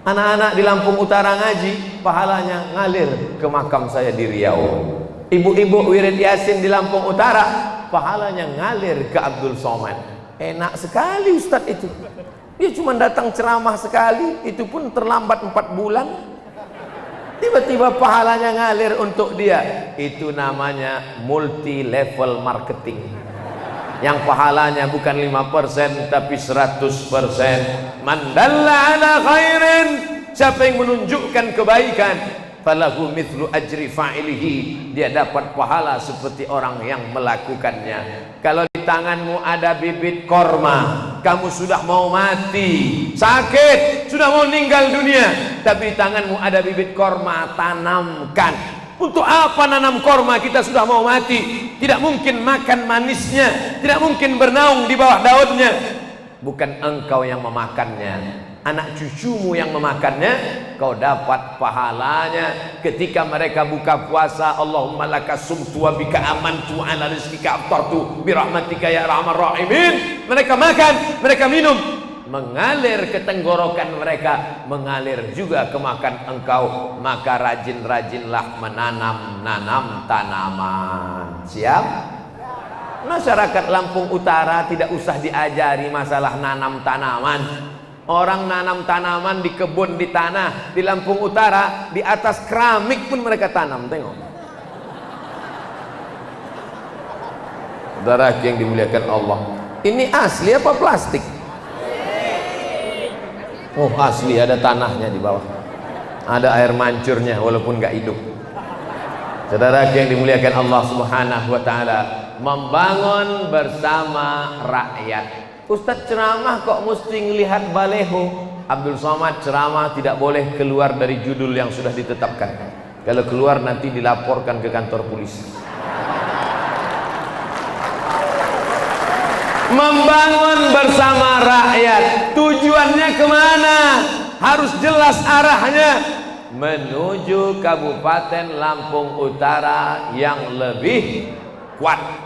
Speaker 1: Anak-anak di Lampung Utara ngaji, pahalanya ngalir ke makam saya di Riau. Ibu-ibu wirid Yasin di Lampung Utara, pahalanya ngalir ke Abdul Somad. Enak sekali Ustadz itu. Dia cuma datang ceramah sekali, itu pun terlambat 4 bulan. tiba-tiba pahalanya ngalir untuk dia. Itu namanya multi level marketing, yang pahalanya bukan 5% tapi 100%. Man dalla ala khairin, siapa yang menunjukkan kebaikan, falahu mithlu ajri fa'ilihi, dia dapat pahala seperti orang yang melakukannya. Kalau di tanganmu ada bibit korma, kamu sudah mau mati, sakit, sudah mau meninggal dunia, tapi di tanganmu ada bibit korma, tanamkan. Untuk apa nanam korma? Kita sudah mau mati, tidak mungkin makan manisnya, tidak mungkin bernaung di bawah daunnya. Bukan engkau yang memakannya, anak cucumu yang memakannya, kau dapat pahalanya. Ketika mereka buka puasa, Allahumma laka sumtu wa bika amantu ala rizkika aftartu birahmatika ya arhamar rahimin, mereka makan, mereka minum, mengalir ke tenggorokan mereka, mengalir juga ke makan engkau. Maka rajin-rajinlah menanam tanaman. Siap? Masyarakat Lampung Utara tidak usah diajari masalah nanam tanaman. Orang nanam tanaman di kebun, di tanah di Lampung Utara, di atas keramik pun mereka tanam. Tengok, saudara yang dimuliakan Allah, ini asli apa plastik? Oh asli, ada tanahnya di bawah, ada air mancurnya walaupun nggak hidup. Saudara yang dimuliakan Allah Subhanahu wa ta'ala, membangun bersama rakyat. Ustadz ceramah kok mesti ngelihat baleho? Abdul Somad ceramah tidak boleh keluar dari judul yang sudah ditetapkan. Kalau keluar nanti dilaporkan ke kantor polisi. Membangun bersama rakyat, tujuannya kemana? Harus jelas arahnya. Menuju Kabupaten Lampung Utara yang lebih kuat.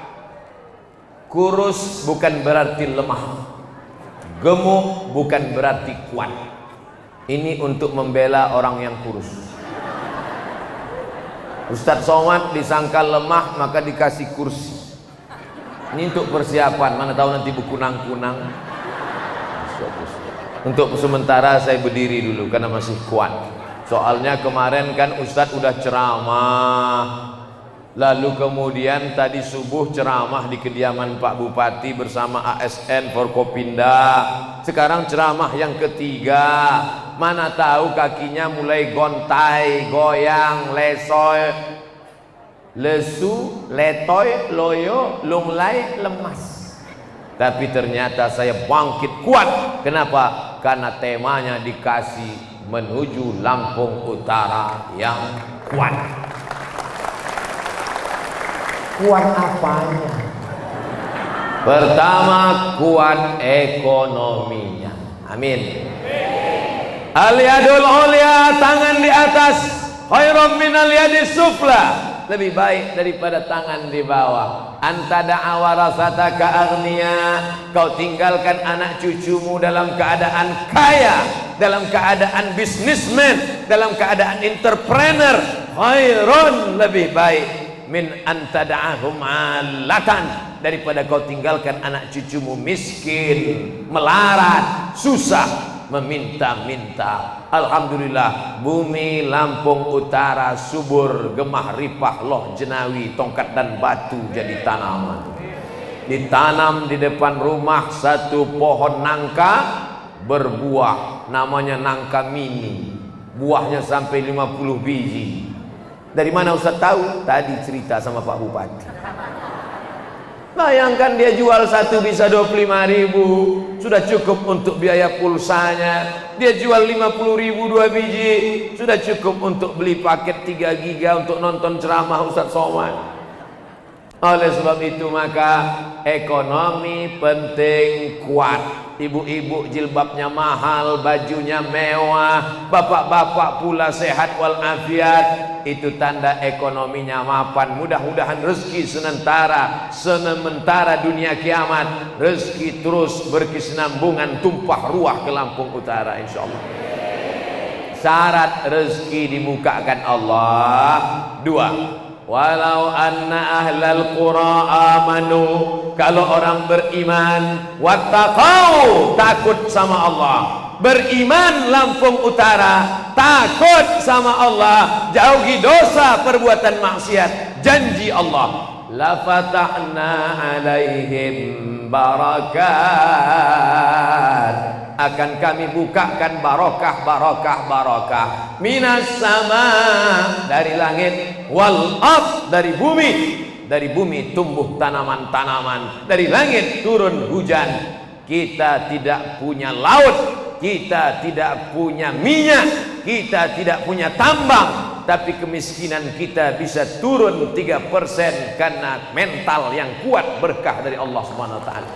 Speaker 1: Kurus bukan berarti lemah, gemuk bukan berarti kuat. Ini untuk membela orang yang kurus. Ustadz Somad disangka lemah maka dikasih kursi. Ini untuk persiapan, mana tahu nanti berkunang-kunang. Untuk sementara saya berdiri dulu karena masih kuat. Soalnya kemarin kan Ustadz udah ceramah, lalu kemudian tadi subuh ceramah di kediaman Pak Bupati bersama ASN Forkopinda. Sekarang ceramah yang ketiga, mana tahu kakinya mulai gontai, goyang, lesoy, lesu, letoy, loyo, lunglai, lemas. Tapi ternyata saya bangkit kuat. Kenapa? Karena temanya dikasih menuju Lampung Utara yang kuat. Kuat apanya? Pertama, kuat ekonominya. Amin. Al-yadul ulya, tangan di atas, khairum minal yadis sufla, lebih baik daripada tangan di bawah. Anta da'a warasataka aghnia, kau tinggalkan anak cucumu dalam keadaan kaya, dalam keadaan bisnismen, dalam keadaan entrepreneur. Khairun, lebih baik min anta da'ahum alatan, daripada kau tinggalkan anak cucumu miskin, melarat, susah, meminta-minta. Alhamdulillah, bumi Lampung Utara subur, gemah ripah, loh jenawi, tongkat dan batu jadi tanaman. Ditanam di depan rumah satu pohon nangka berbuah, namanya nangka mini, buahnya sampai 50 biji. Dari mana Ustaz tahu? Tadi cerita sama Pak Bupati. Bayangkan dia jual satu bisa 25.000, sudah cukup untuk biaya pulsanya. Dia jual 50.000 2 biji, sudah cukup untuk beli paket 3 giga untuk nonton ceramah Ustaz Somad. Oleh sebab itu maka ekonomi penting kuat. Ibu-ibu jilbabnya mahal, bajunya mewah, bapak-bapak pula sehat walafiat. Itu tanda ekonominya mapan. Mudah-mudahan rezeki sementara dunia kiamat, rezeki terus berkesinambungan, tumpah ruah ke Lampung Utara insyaallah. Syarat rezeki dimukakan Allah 2. Walau anna ahlal qura amanu, kalau orang beriman, wattaqau, takut sama Allah, beriman Lampung Utara, takut sama Allah, jauhi dosa perbuatan maksiat. Janji Allah, la fatahna alaihim barakat, akan kami bukakan barokah minas sama, dari langit, wal ard, dari bumi tumbuh tanaman-tanaman, dari langit turun hujan. Kita tidak punya laut, kita tidak punya minyak, kita tidak punya tambang, tapi kemiskinan kita bisa turun 3% karena mental yang kuat, berkah dari Allah Subhanahu wa taala.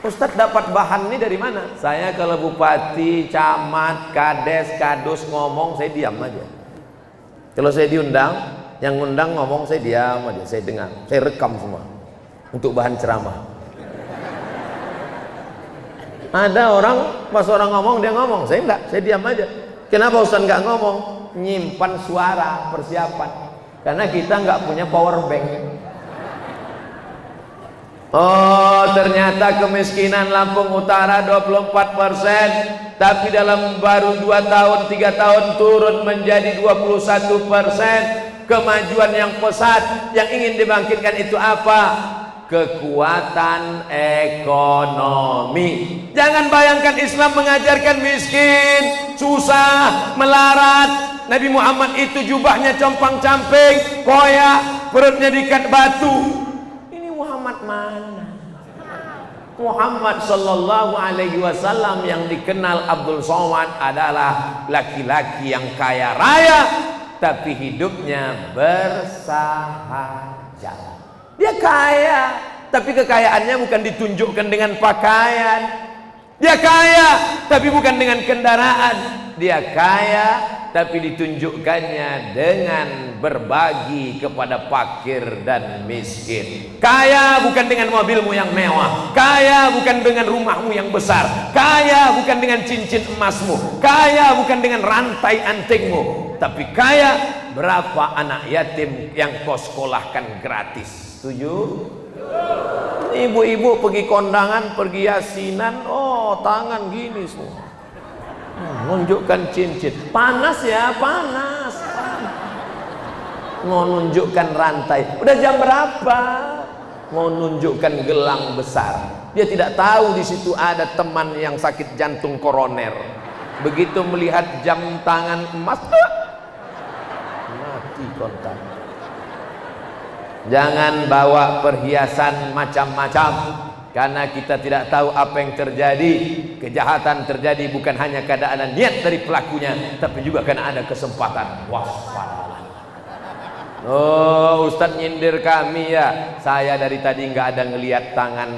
Speaker 1: Ustadz dapat bahan ini dari mana? Saya kalau bupati, camat, kades, kadus ngomong, saya diam aja. Kalau saya diundang, yang ngundang ngomong, saya diam aja, saya dengar, saya rekam semua untuk bahan ceramah. Ada orang, pas orang ngomong, dia ngomong, saya enggak, saya diam aja. Kenapa Ustaz enggak ngomong? Nyimpan suara, persiapan. Karena kita enggak punya power bank. Oh, ternyata kemiskinan Lampung Utara 24%, tapi dalam baru 2 tahun, 3 tahun turun menjadi 21%. Kemajuan yang pesat yang ingin dibangkitkan itu apa? Kekuatan ekonomi. Jangan bayangkan Islam mengajarkan miskin, susah, melarat. Nabi Muhammad itu jubahnya compang-camping, koyak, perutnya diikat batu. Ini Muhammad mana? Muhammad sallallahu alaihi wasallam yang dikenal Abdul Somad adalah laki-laki yang kaya raya, tapi hidupnya bersahaja. Dia kaya, tapi kekayaannya bukan ditunjukkan dengan pakaian. Dia kaya, tapi bukan dengan kendaraan. Dia kaya, tapi ditunjukkannya dengan berbagi kepada fakir dan miskin. Kaya bukan dengan mobilmu yang mewah, kaya bukan dengan rumahmu yang besar, kaya bukan dengan cincin emasmu, kaya bukan dengan rantai antingmu, tapi kaya berapa anak yatim yang kau sekolahkan gratis. Setuju? Ibu-ibu pergi kondangan, pergi yasinan, oh tangan gini semua, nunjukkan cincin, panas ya, panas. Mau nunjukkan rantai, udah jam berapa? Mau nunjukkan gelang besar. Dia tidak tahu di situ ada teman yang sakit jantung koroner. Begitu melihat jam tangan emas, mati kontak. Jangan bawa perhiasan macam-macam, karena kita tidak tahu apa yang terjadi. Kejahatan terjadi bukan hanya keadaan niat dari pelakunya, tapi juga karena ada kesempatan. Waspadalah. Oh, Ustadz nyindir kami ya. Saya dari tadi nggak ada ngelihat tangan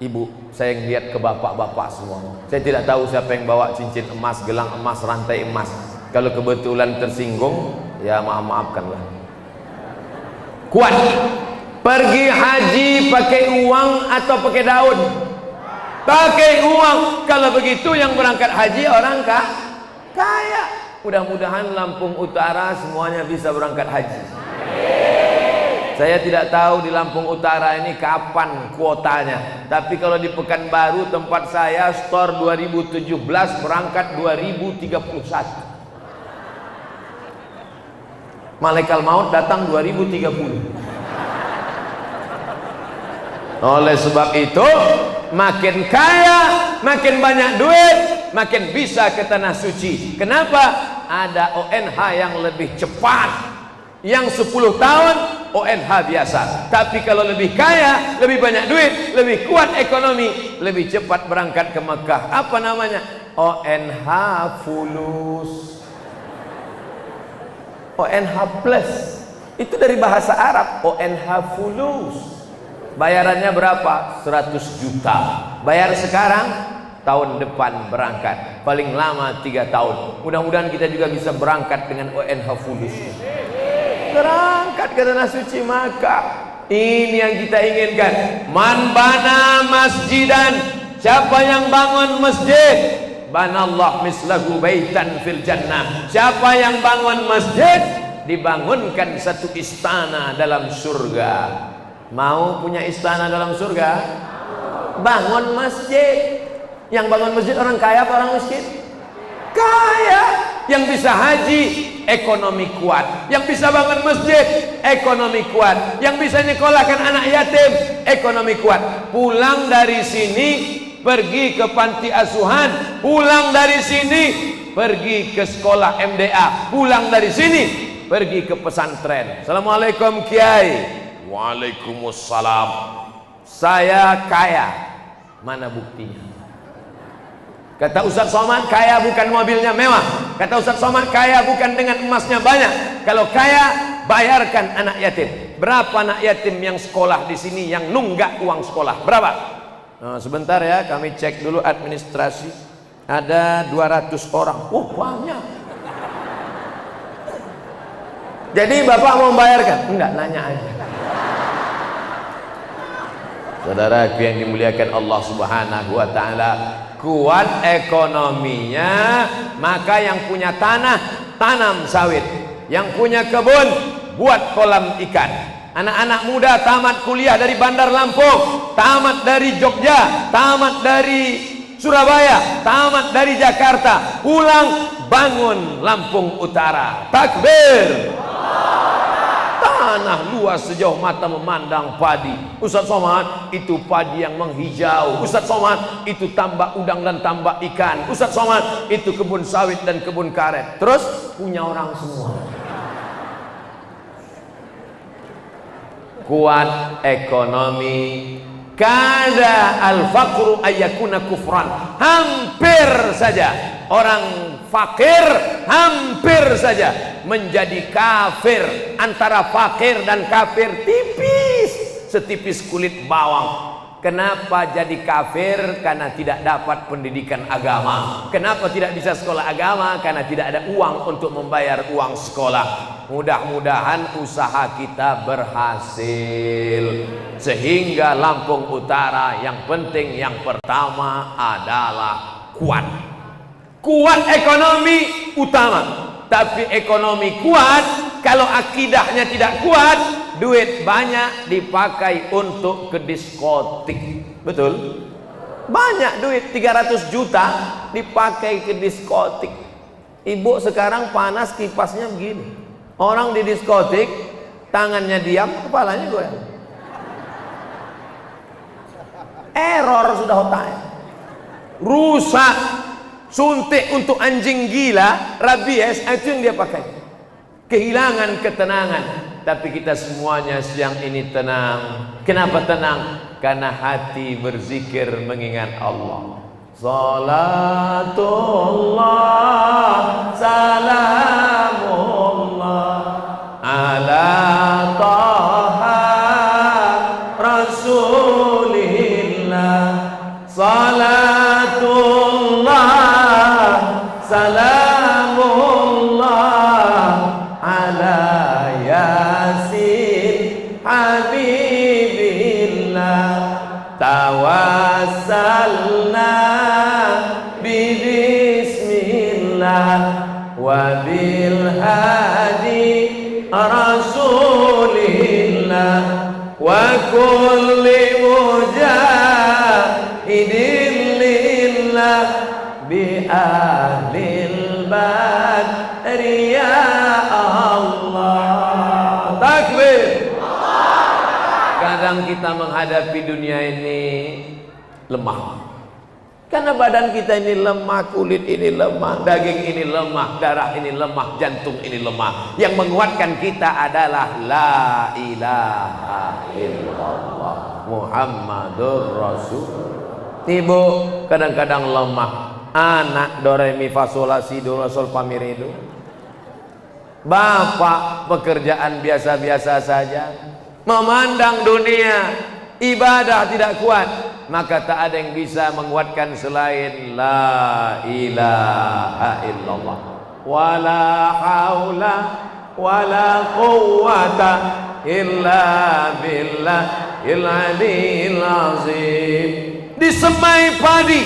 Speaker 1: ibu, saya ngelihat ke bapak-bapak semua. Saya tidak tahu siapa yang bawa cincin emas, gelang emas, rantai emas. Kalau kebetulan tersinggung, ya maafkanlah. Kuat. Pergi haji pakai uang atau pakai daun? Pakai uang. Kalau begitu yang berangkat haji orang kaya. Mudah-mudahan Lampung Utara semuanya bisa berangkat haji. Saya tidak tahu di Lampung Utara ini kapan kuotanya, tapi kalau di Pekanbaru tempat saya store 2017 berangkat 2031. Malaikat maut datang 2030. Oleh sebab itu, makin kaya, makin banyak duit, makin bisa ke tanah suci. Kenapa? Ada ONH yang lebih cepat. Yang 10 tahun ONH biasa. Tapi kalau lebih kaya, lebih banyak duit, lebih kuat ekonomi, lebih cepat berangkat ke Mekah. Apa namanya? ONH Fulus. ONH Plus itu dari bahasa Arab. ONH Fulus bayarannya berapa? 100 juta. Bayar sekarang, tahun depan berangkat, paling lama 3 tahun. Mudah-mudahan kita juga bisa berangkat dengan ONH Fulus, berangkat ke tanah suci Makkah. Ini yang kita inginkan. Man bana masjidan, siapa yang bangun masjid, banallah mislahu baitan fil jannah. Siapa yang bangun masjid, dibangunkan satu istana dalam surga. Mau punya istana dalam surga? Bangun masjid. Yang bangun masjid orang kaya apa orang miskin? Kaya. Yang bisa haji, ekonomi kuat. Yang bisa bangun masjid, ekonomi kuat. Yang bisa nyekolahkan anak yatim, ekonomi kuat. Pulang dari sini pergi ke panti asuhan, pulang dari sini pergi ke sekolah MDA, pulang dari sini pergi ke pesantren. Assalamualaikum Kiai. Waalaikumsalam. Saya kaya. Mana buktinya? Kata Ustaz Somad, kaya bukan mobilnya mewah. Kata Ustaz Somad, kaya bukan dengan emasnya banyak. Kalau kaya, bayarkan anak yatim. Berapa anak yatim yang sekolah di sini yang nunggak uang sekolah? Berapa? Nah, sebentar ya, kami cek dulu administrasi. Ada 200 orang. Banyak. Jadi Bapak mau membayarkan? Enggak, nanya aja. Saudaraku yang dimuliakan Allah Subhanahu wa taala, kuat ekonominya, maka yang punya tanah tanam sawit, yang punya kebun buat kolam ikan. Anak-anak muda tamat kuliah dari Bandar Lampung, tamat dari Jogja, tamat dari Surabaya, tamat dari Jakarta, pulang bangun Lampung Utara. Takbir. Tanah luas sejauh mata memandang padi. Ustaz Somad, itu padi yang menghijau. Ustaz Somad, itu tambak udang dan tambak ikan. Ustaz Somad, itu kebun sawit dan kebun karet. Terus punya orang semua. Kuat ekonomi. Kada al-faqru ayyakuna kufran. Hampir saja orang fakir, hampir saja menjadi kafir. Antara fakir dan kafir tipis, setipis kulit bawang. Kenapa jadi kafir? Karena tidak dapat pendidikan agama. Kenapa tidak bisa sekolah agama? Karena tidak ada uang untuk membayar uang sekolah. Mudah-mudahan usaha kita berhasil, sehingga Lampung Utara yang penting, yang pertama adalah kuat. Kuat ekonomi utama. Tapi ekonomi kuat, kalau akidahnya tidak kuat, duit banyak dipakai untuk ke diskotik. Betul? Banyak duit, 300 juta dipakai ke diskotik. Ibu sekarang panas kipasnya begini. Orang di diskotik, tangannya diam, kepalanya goyang. Error sudah otaknya. Rusak. Suntik untuk anjing gila, rabies, itu yang dia pakai. Kehilangan ketenangan. Tapi kita semuanya siang ini tenang. Kenapa tenang? Karena hati berzikir mengingat Allah. Salatullah, salamullah ala taha rasulillah. Salatullah, salamullah ala yasin habibillah. Tawassalna bismillah wa bil hadi rasulillah wa kulli mujahidin lillah bi ahlil badri ya Allah. Takbir. Kadang kita menghadapi dunia ini lemah, karena badan kita ini lemah, kulit ini lemah, daging ini lemah, darah ini lemah, jantung ini lemah. Yang menguatkan kita adalah la ilaha illallah Muhammadur Rasul. Ibu kadang-kadang lemah, anak do re mi fa sol la si do sol fa mi re do. Bapak pekerjaan biasa-biasa saja, memandang dunia, ibadah tidak kuat, maka tak ada yang bisa menguatkan selain la ilaha illallah. Wala haula wala quwwata illa billahil aliyil azim. Disemai padi,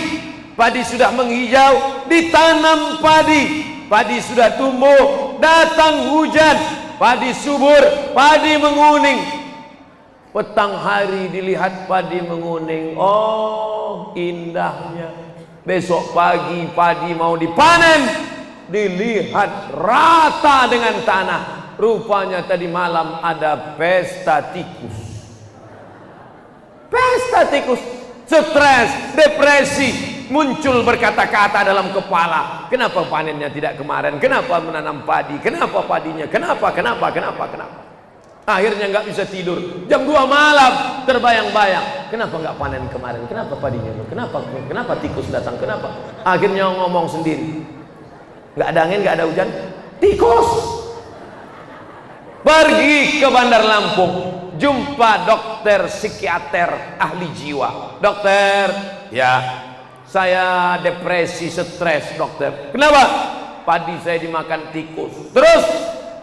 Speaker 1: padi sudah menghijau, ditanam padi, padi sudah tumbuh, datang hujan, padi subur, padi menguning. Petang hari dilihat padi menguning, oh indahnya. Besok pagi padi mau dipanen, dilihat rata dengan tanah. Rupanya tadi malam ada pesta tikus. Pesta tikus, stres, depresi, muncul berkata-kata dalam kepala. Kenapa panennya tidak kemarin? Kenapa menanam padi? Kenapa padinya? Kenapa? Akhirnya nggak bisa tidur. Jam 2 malam terbayang-bayang. Kenapa nggak panen kemarin? Kenapa padinya? Kenapa tikus datang? Kenapa? Akhirnya ngomong sendiri. Nggak ada angin, nggak ada hujan. Tikus. Pergi ke Bandar Lampung, jumpa dokter psikiater ahli jiwa. Dokter, ya saya depresi, stres dokter. Kenapa? Padi saya dimakan tikus. Terus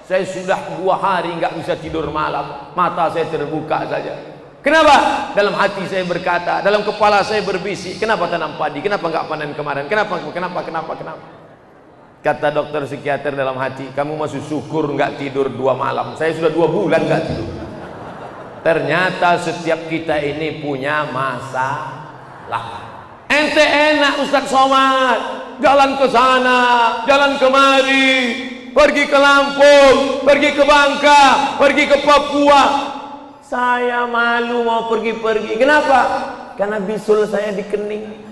Speaker 1: saya sudah 2 hari nggak bisa tidur malam, mata saya terbuka saja. Kenapa? Dalam hati saya berkata, dalam kepala saya berbisik, kenapa tanam padi? Kenapa nggak panen kemarin? Kenapa? Kata dokter psikiater dalam hati, kamu masih syukur nggak tidur 2 malam. Saya sudah 2 bulan nggak tidur. Ternyata setiap kita ini punya masalah. Ente enak Ustadz Somad, jalan ke sana, jalan kemari, pergi ke Lampung, pergi ke Bangka, pergi ke Papua. Saya malu mau pergi-pergi. Kenapa? Karena bisul saya dikening.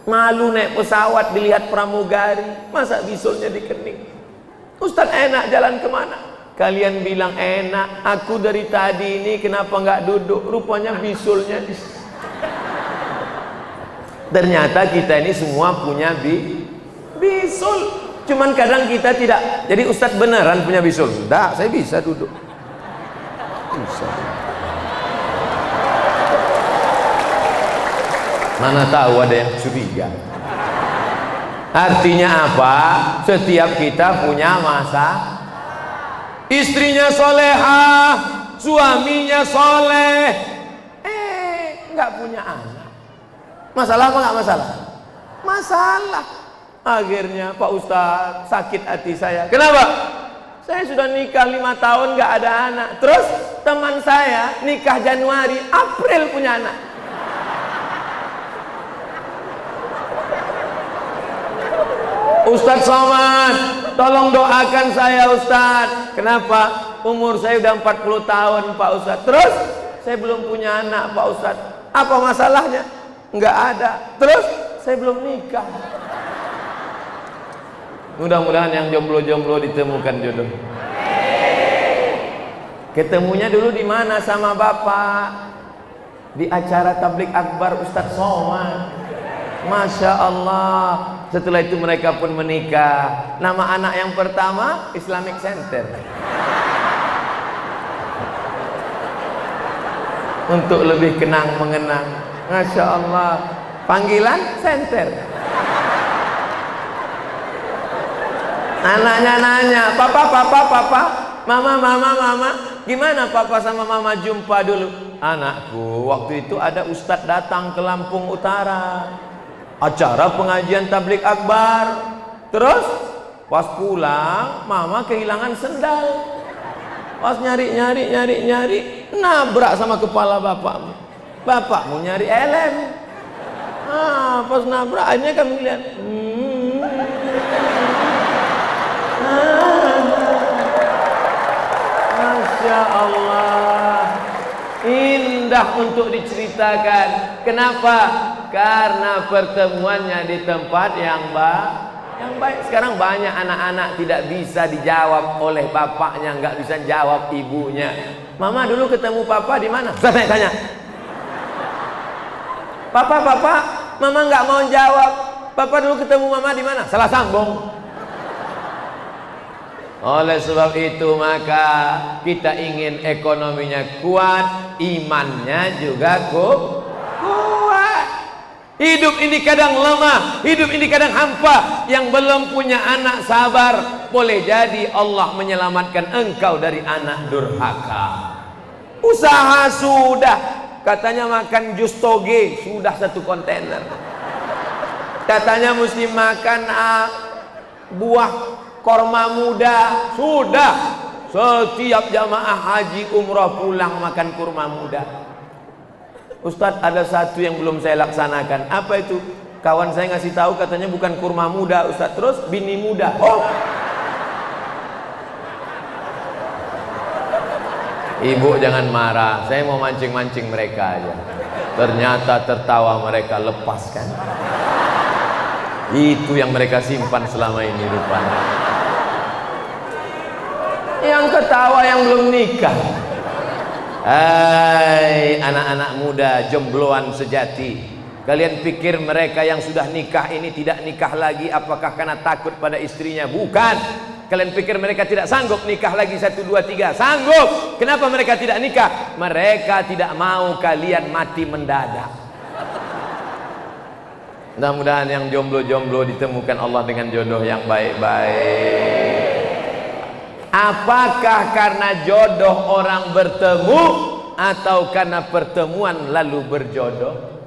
Speaker 1: Malu naik pesawat dilihat pramugari, masa bisulnya dikening. Ustadz enak jalan kemana? Kalian bilang enak, aku dari tadi ini kenapa nggak duduk? Rupanya bisulnya di... Ternyata kita ini semua punya bisul. Cuman kadang kita tidak. Jadi Ustadz beneran punya bisul? Enggak, saya bisa duduk. Bisa. Mana tahu ada yang curiga. Artinya apa? Setiap kita punya masa. Istrinya solehah, suaminya soleh, nggak punya anak. Masalah apa nggak masalah? Masalah. Akhirnya Pak Ustadz sakit hati saya. Kenapa? Saya sudah nikah 5 tahun nggak ada anak. Terus teman saya nikah Januari, April punya anak. Ustadz Somad, tolong doakan saya Ustadz. Kenapa? Umur saya udah 40 tahun Pak Ustadz. Terus saya belum punya anak Pak Ustadz. Apa masalahnya? Nggak ada. Terus saya belum nikah. Mudah-mudahan yang jomblo-jomblo ditemukan jodoh. Ketemunya dulu di mana sama bapak? Di acara tablik akbar Ustadz Somad. Masya Allah. Setelah itu mereka pun menikah. Nama anak yang pertama Islamic Center. Untuk lebih kenang mengenang. Masya Allah. Panggilan Center. Anaknya nanya, papa, mama, gimana papa sama mama jumpa dulu? Anakku, waktu itu ada ustadz datang ke Lampung Utara, acara pengajian tablik akbar. Terus pas pulang, mama kehilangan sendal. Pas nyari, nabrak sama kepala bapakmu. Bapakmu nyari helm. Pas nabrak, akhirnya kamu lihat. Masya Allah, indah untuk diceritakan. Kenapa? Karena pertemuannya di tempat yang baik. Sekarang banyak anak-anak tidak bisa dijawab oleh bapaknya, nggak bisa jawab ibunya. Mama dulu ketemu papa di mana? Saya tanya. Papa, mama nggak mau jawab. Papa dulu ketemu mama di mana? Salah sambung. Oleh sebab itu maka kita ingin ekonominya kuat, imannya juga kuat. Hidup ini kadang lemah, hidup ini kadang hampa. Yang belum punya anak sabar, boleh jadi Allah menyelamatkan engkau dari anak durhaka. Usaha sudah, katanya makan jus toge sudah 1 kontainer. Katanya mesti makan buah korma muda, sudah. Setiap jamaah haji umrah pulang makan kurma muda. Ustadz, ada satu yang belum saya laksanakan. Apa itu? Kawan saya ngasih tahu katanya bukan kurma muda Ustaz, terus bini muda. Oh, Ibu jangan marah, saya mau mancing-mancing mereka aja. Ternyata tertawa mereka, lepaskan. Itu yang mereka simpan selama ini rupanya. Yang ketawa yang belum nikah. Hai anak-anak muda jombloan sejati, kalian pikir mereka yang sudah nikah ini tidak nikah lagi apakah karena takut pada istrinya? Bukan. Kalian pikir mereka tidak sanggup nikah lagi 1, 2, 3? Sanggup. Kenapa mereka tidak nikah? Mereka tidak mau kalian mati mendadak. Mudah-mudahan yang jomblo-jomblo ditemukan Allah dengan jodoh yang baik-baik. Apakah karena jodoh orang bertemu atau karena pertemuan lalu berjodoh?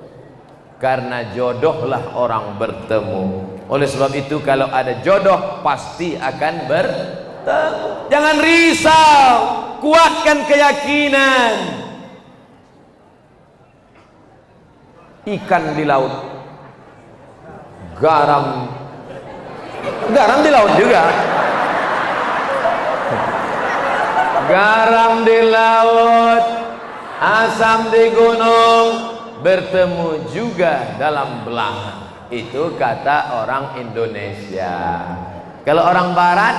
Speaker 1: Karena jodohlah orang bertemu. Oleh sebab itu kalau ada jodoh pasti akan bertemu. Jangan risau, kuatkan keyakinan. Ikan di laut, garam di laut juga. Garam di laut, asam di gunung, bertemu juga dalam belanga. Itu kata orang Indonesia. Kalau orang barat,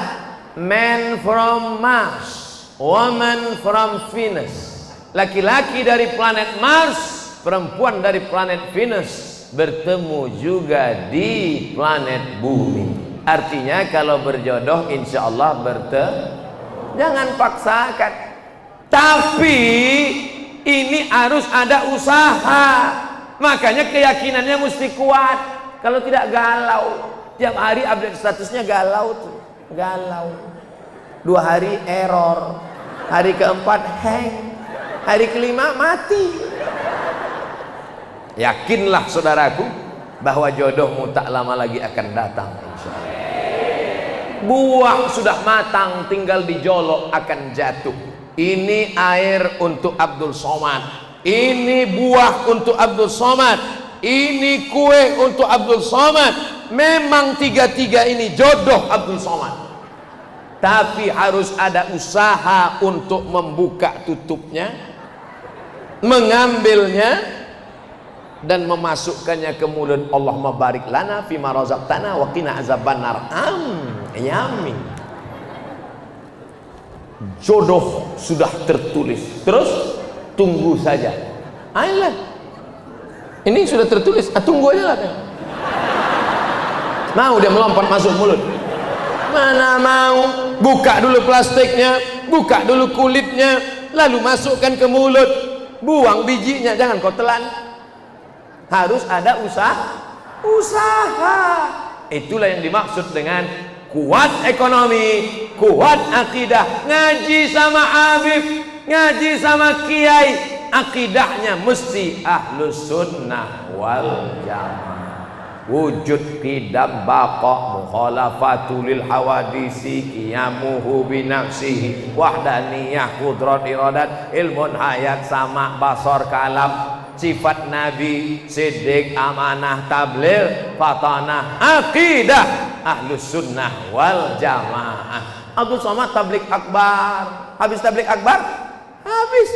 Speaker 1: man from Mars, woman from Venus. Laki-laki dari planet Mars, perempuan dari planet Venus, bertemu juga di planet bumi. Artinya kalau berjodoh insya Allah bertemu. Jangan paksakan. Tapi ini harus ada usaha. Makanya keyakinannya mesti kuat. Kalau tidak galau. Tiap hari update statusnya galau tuh. Galau. 2 hari error. Hari keempat hang. Hari kelima mati. Yakinlah saudaraku bahwa jodohmu tak lama lagi akan datang insyaallah. Buah sudah matang, tinggal dijolok akan jatuh. Ini air untuk Abdul Somad, ini buah untuk Abdul Somad, ini kue untuk Abdul Somad. Memang tiga-tiga ini jodoh Abdul Somad, tapi harus ada usaha untuk membuka tutupnya, mengambilnya dan memasukkannya ke mulut. Allahumma barik lana fima razaqtana wa qina azabannar. Amin. Jodoh sudah tertulis, terus tunggu saja. Ayolah, ini sudah tertulis, tunggu aja lah. Mau dia melompat masuk mulut? Mana mau. Buka dulu plastiknya, buka dulu kulitnya, lalu masukkan ke mulut. Buang bijinya, jangan kau telan. Harus ada usaha. Itulah yang dimaksud dengan kuat ekonomi, kuat akidah. Ngaji sama Habib, ngaji sama Kiai, akidahnya mesti ahlus sunnah wal jamaah. Wujud qidam baqa mukhalafatu lil hawadisi qiyamuhu binafsihi wahdaniyah qudrat iradat ilmun hayat sama basar kalam. Sifat Nabi, siddiq, amanah, tabligh, fatanah, akidah ahlus sunnah wal jamaah. Abdul Somad tabligh akbar. Habis tabligh akbar, habis.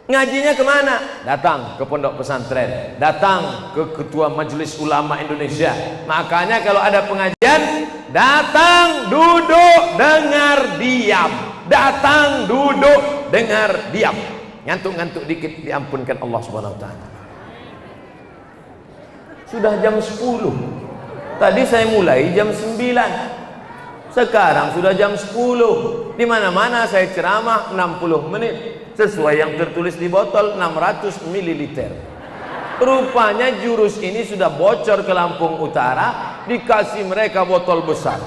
Speaker 1: Ngajinya kemana? Datang ke pondok pesantren, datang ke ketua majelis ulama Indonesia. Makanya kalau ada pengajian, datang, duduk, dengar, diam. Datang, duduk, dengar, diam. Ngantuk-ngantuk dikit diampunkan Allah Subhanahu wa taala. Sudah jam 10. Tadi saya mulai jam 9. Sekarang sudah jam 10. Di mana-mana saya ceramah 60 menit sesuai yang tertulis di botol 600 ml. Rupanya jurus ini sudah bocor ke Lampung Utara, dikasih mereka botol besar.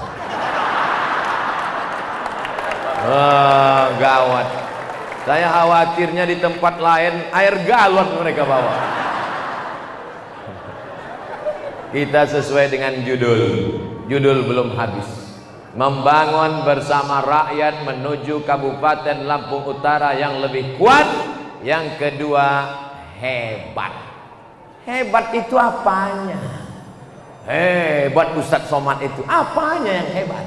Speaker 1: Gawat. Saya khawatirnya di tempat lain air galon mereka bawa. Kita sesuai dengan judul. Judul belum habis. Membangun bersama rakyat menuju Kabupaten Lampung Utara yang lebih kuat. Yang kedua, hebat. Hebat itu apanya? Hebat Ustadz Somad itu. Apanya yang hebat?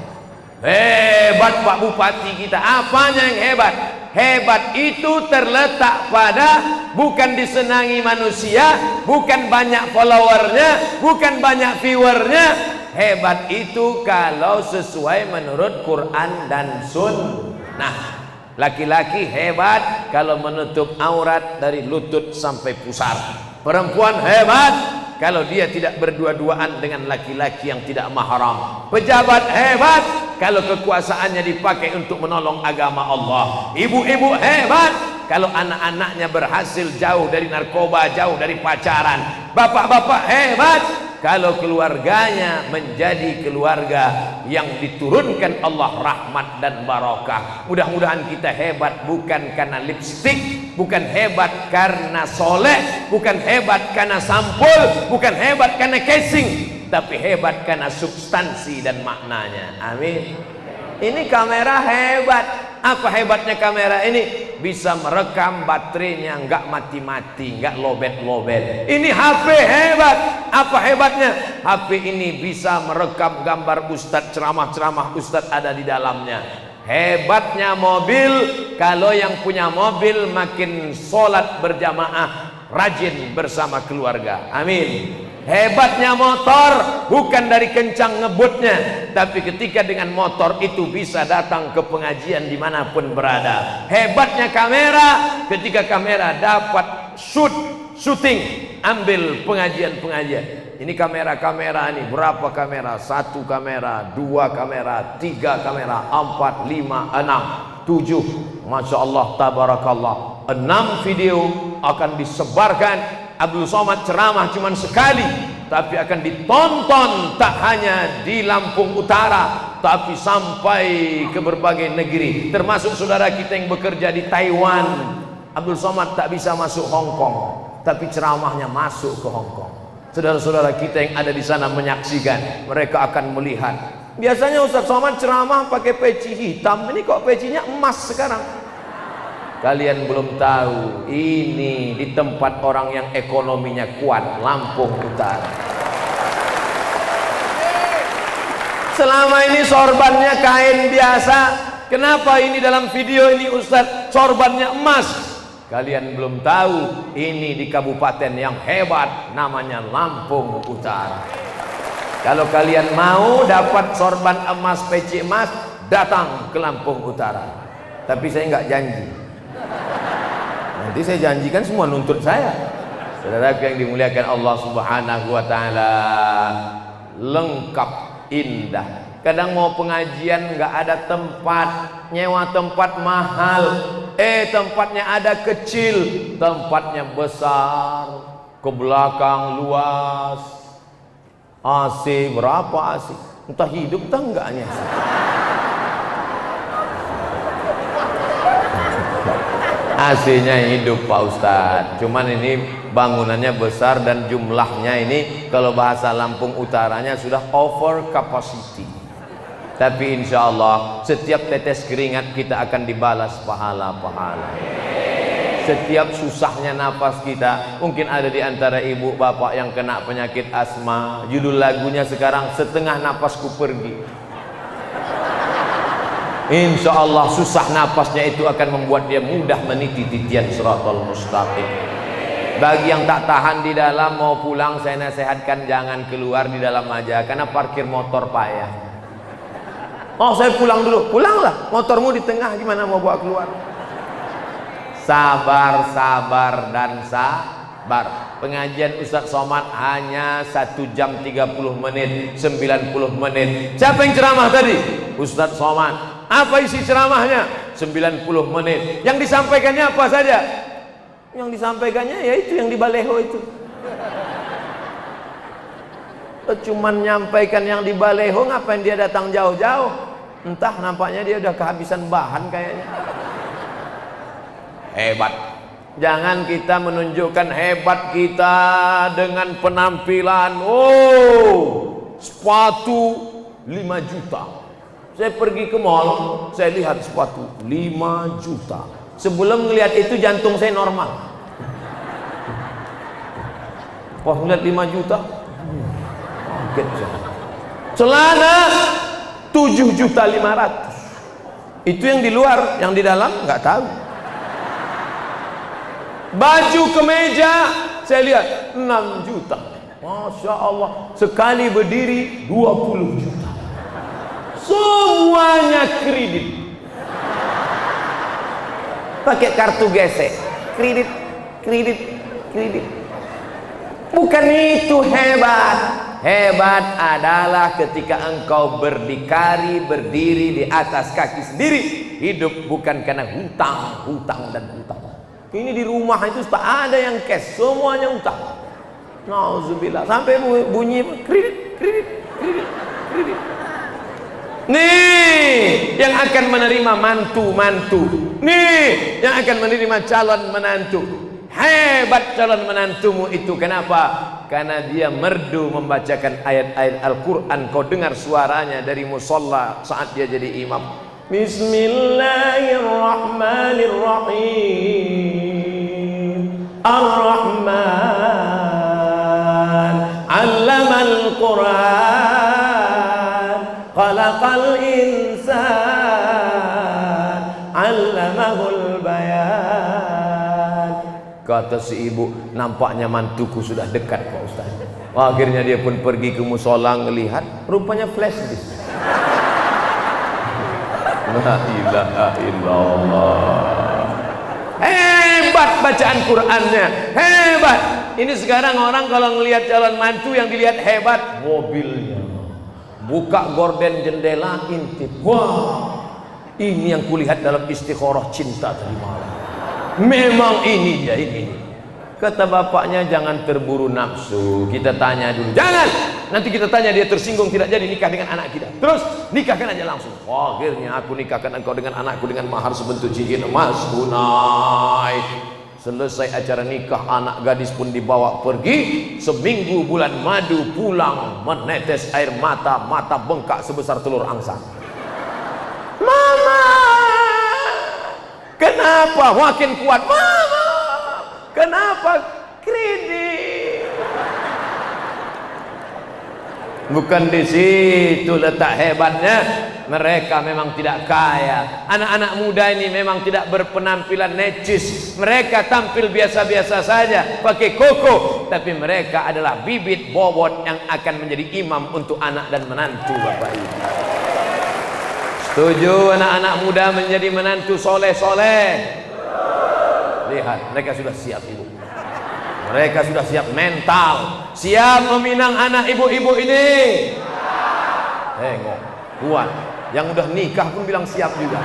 Speaker 1: Hebat Pak Bupati kita. Apanya yang hebat? Hebat itu terletak pada bukan disenangi manusia, bukan banyak followernya, bukan banyak viewernya. Hebat itu kalau sesuai menurut Quran dan Sunnah. Laki-laki hebat kalau menutup aurat dari lutut sampai pusar. Perempuan hebat kalau dia tidak berdua-duaan dengan laki-laki yang tidak mahram. Pejabat hebat kalau kekuasaannya dipakai untuk menolong agama Allah. Ibu-ibu hebat kalau anak-anaknya berhasil jauh dari narkoba, jauh dari pacaran. Bapak-bapak hebat kalau keluarganya menjadi keluarga yang diturunkan Allah rahmat dan barakah. Mudah-mudahan kita hebat bukan karena lipstik, bukan hebat karena soleh, bukan hebat karena sampul, bukan hebat karena casing, tapi hebat karena substansi dan maknanya. Amin. Ini kamera hebat. Apa hebatnya kamera ini? Bisa merekam, baterainya nggak mati-mati, nggak lobet-lobet. Ini HP hebat. Apa hebatnya? HP ini bisa merekam gambar Ustadz, ceramah-ceramah Ustadz ada di dalamnya. Hebatnya mobil, kalau yang punya mobil makin sholat berjamaah, rajin bersama keluarga. Amin. Hebatnya motor bukan dari kencang ngebutnya, tapi ketika dengan motor itu bisa datang ke pengajian dimanapun berada. Hebatnya kamera, ketika kamera dapat shooting, ambil pengajian-pengajian. Ini kamera-kamera ini berapa kamera? 1 kamera, 2 kamera, 3 kamera, 4, 5, 6, 7. Masya Allah, tabarakallah. 6 video akan disebarkan. Abdul Somad ceramah cuma sekali, tapi akan ditonton tak hanya di Lampung Utara, tapi sampai ke berbagai negeri, termasuk saudara kita yang bekerja di Taiwan. Abdul Somad tak bisa masuk Hong Kong, tapi ceramahnya masuk ke Hong Kong. Saudara-saudara kita yang ada di sana menyaksikan, mereka akan melihat. Biasanya Ustadz Somad ceramah pakai peci hitam, ini kok pecinya emas sekarang. Kalian belum tahu, ini di tempat orang yang ekonominya kuat, Lampung Utara. Selama ini sorbannya kain biasa, kenapa ini dalam video ini Ustadz sorbannya emas? Kalian belum tahu, ini di kabupaten yang hebat, namanya Lampung Utara. Kalau kalian mau dapat sorban emas, peci emas, datang ke Lampung Utara. Tapi saya nggak janji. Nanti saya janjikan semua nuntut saya. Saudara yang dimuliakan Allah Subhanahu wa taala, lengkap, indah. Kadang mau pengajian nggak ada tempat, nyewa tempat mahal. Tempatnya ada kecil, tempatnya besar, ke belakang luas. AC berapa AC? Entah hidup entah enggaknya. AC-nya hidup Pak Ustadz, cuman ini bangunannya besar dan jumlahnya ini kalau bahasa Lampung Utaranya sudah over capacity. Tapi insya Allah setiap tetes keringat kita akan dibalas pahala-pahala. Setiap susahnya nafas kita, mungkin ada di antara ibu bapak yang kena penyakit asma, judul lagunya sekarang setengah nafasku pergi. Insya Allah susah napasnya itu akan membuat dia mudah meniti titian Shiratal Mustaqim. Bagi yang tak tahan di dalam mau pulang, saya nasihatkan jangan keluar di dalam aja, karena parkir motor payah. Oh saya pulang dulu, pulanglah, motormu di tengah gimana mau bawa keluar? Sabar, sabar dan sabar. Pengajian Ustadz Somad hanya 1 jam 30 menit, 90 menit. Siapa yang ceramah tadi? Ustadz Somad. Apa isi ceramahnya? 90 menit. Yang disampaikannya apa saja? Yang disampaikannya yaitu yang di baleho itu. Cuman nyampaikan yang di baleho, ngapain dia datang jauh-jauh? Entah, nampaknya dia udah kehabisan bahan kayaknya. Hebat. Jangan kita menunjukkan hebat kita dengan penampilan. Oh, sepatu 5 juta. Saya pergi ke mall, saya lihat sepatu 5 juta. Sebelum melihat itu jantung saya normal. Pas melihat 5 juta, kaget saya. Celana 7.500.000. Itu yang di luar, yang di dalam nggak tahu. Baju kemeja saya lihat 6 juta. Masya Allah, sekali berdiri 20 juta. Semuanya kredit. Pakai kartu gesek. Kredit, kredit, kredit. Bukan itu hebat. Hebat adalah ketika engkau berdikari, berdiri di atas kaki sendiri. Hidup bukan karena hutang, hutang dan hutang. Ini di rumah itu tak ada yang cash, semuanya hutang. Nauzubillah, sampai bunyi kredit, kredit, kredit, kredit. Nih yang akan menerima mantu-mantu. Nih yang akan menerima calon menantu. Hebat calon menantumu itu. Kenapa? Karena dia merdu membacakan ayat-ayat Al-Quran. Kau dengar suaranya dari musola saat dia jadi imam. Bismillahirrahmanirrahim. Ar-Rahman 'allamal Qur'an, khalaqal insan, 'allamahul bayan. Kata si ibu, nampaknya mantuku sudah dekat Pak Ustaz. Akhirnya dia pun pergi ke musola ngelihat, rupanya flash disk. La ilaha illallah. Hebat bacaan Qur'annya, hebat. Ini sekarang orang kalau ngelihat calon mantu yang dilihat hebat, mobilnya, buka gorden jendela, intip. Wah, ini yang kulihat dalam istikharah cinta tadi malam. Memang ini dia, ini. Kata bapaknya, jangan terburu nafsu. Kita tanya dulu. Jangan. Nanti kita tanya dia tersinggung, tidak jadi nikah dengan anak kita. Terus nikahkan aja langsung. Oh, akhirnya aku nikahkan engkau dengan anakku dengan mahar sebentuk cincin emas tunai. Selesai acara nikah, anak gadis pun dibawa pergi. Seminggu bulan madu pulang, menetes air mata, mata bengkak sebesar telur angsa. Mama, kenapa makin kuat? Mama, kenapa kredit? Bukan di situ letak hebatnya. Mereka memang tidak kaya. Anak-anak muda ini memang tidak berpenampilan necis. Mereka tampil biasa-biasa saja, pakai koko, tapi mereka adalah bibit bobot yang akan menjadi imam untuk anak dan menantu Bapak Ibu. Setuju anak-anak muda menjadi menantu soleh-soleh? Lihat, mereka sudah siap ibu. Mereka sudah siap mental, siap meminang anak ibu-ibu ini. Tengok, kuat. Yang udah nikah pun bilang siap juga.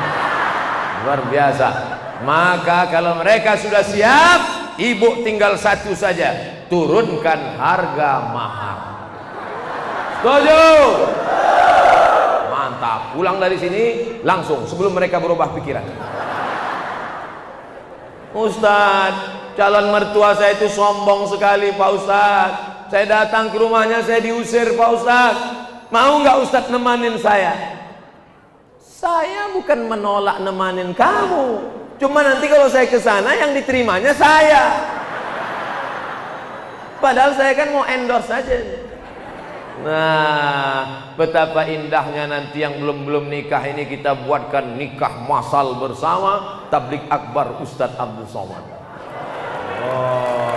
Speaker 1: Luar biasa. Maka kalau mereka sudah siap, ibu tinggal satu saja, turunkan harga mahar. Setuju? Mantap. Pulang dari sini langsung sebelum mereka berubah pikiran. Ustaz, calon mertua saya itu sombong sekali Pak Ustaz. Saya datang ke rumahnya, saya diusir Pak Ustaz. Mau nggak Ustaz nemanin saya? Saya bukan menolak nemanin kamu. Cuma nanti kalau saya ke sana yang diterimanya saya. Padahal saya kan mau endorse saja. Nah, betapa indahnya nanti yang belum nikah ini kita buatkan nikah masal bersama tablik akbar Ustadz Abdul Somad. Oh,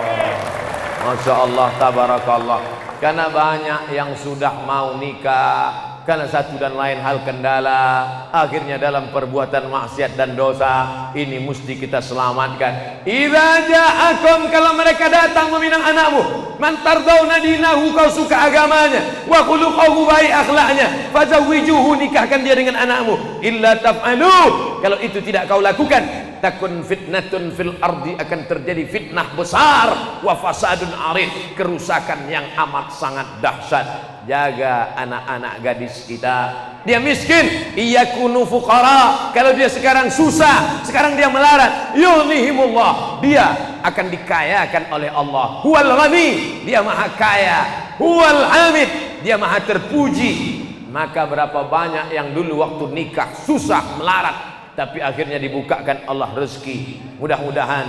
Speaker 1: Masya Allah, tabarakallah. Karena banyak yang sudah mau nikah, karena satu dan lain hal kendala, akhirnya dalam perbuatan maksiat dan dosa. Ini mesti kita selamatkan. Idza ja'akum, kalau mereka datang meminang anakmu, man tardawna dinahu, kau suka agamanya, wa khuluquhu, baik akhlaknya, fazawwijuhu, nikahkan dia dengan anakmu. Illa taf'alu, kalau itu tidak kau lakukan, takun fitnatun fil ardi, akan terjadi fitnah besar, wa fasadun arid, kerusakan yang amat sangat dahsyat. Jaga anak-anak gadis kita. Dia miskin, iyakunu fuqara, kalau dia sekarang susah, sekarang dia melarat, yughnihimullah, dia akan dikayakan oleh Allah. Huwal ghani, dia maha kaya. Huwal hamid, dia maha terpuji. Maka berapa banyak yang dulu waktu nikah susah, melarat, tapi akhirnya dibukakan Allah rezeki. Mudah-mudahan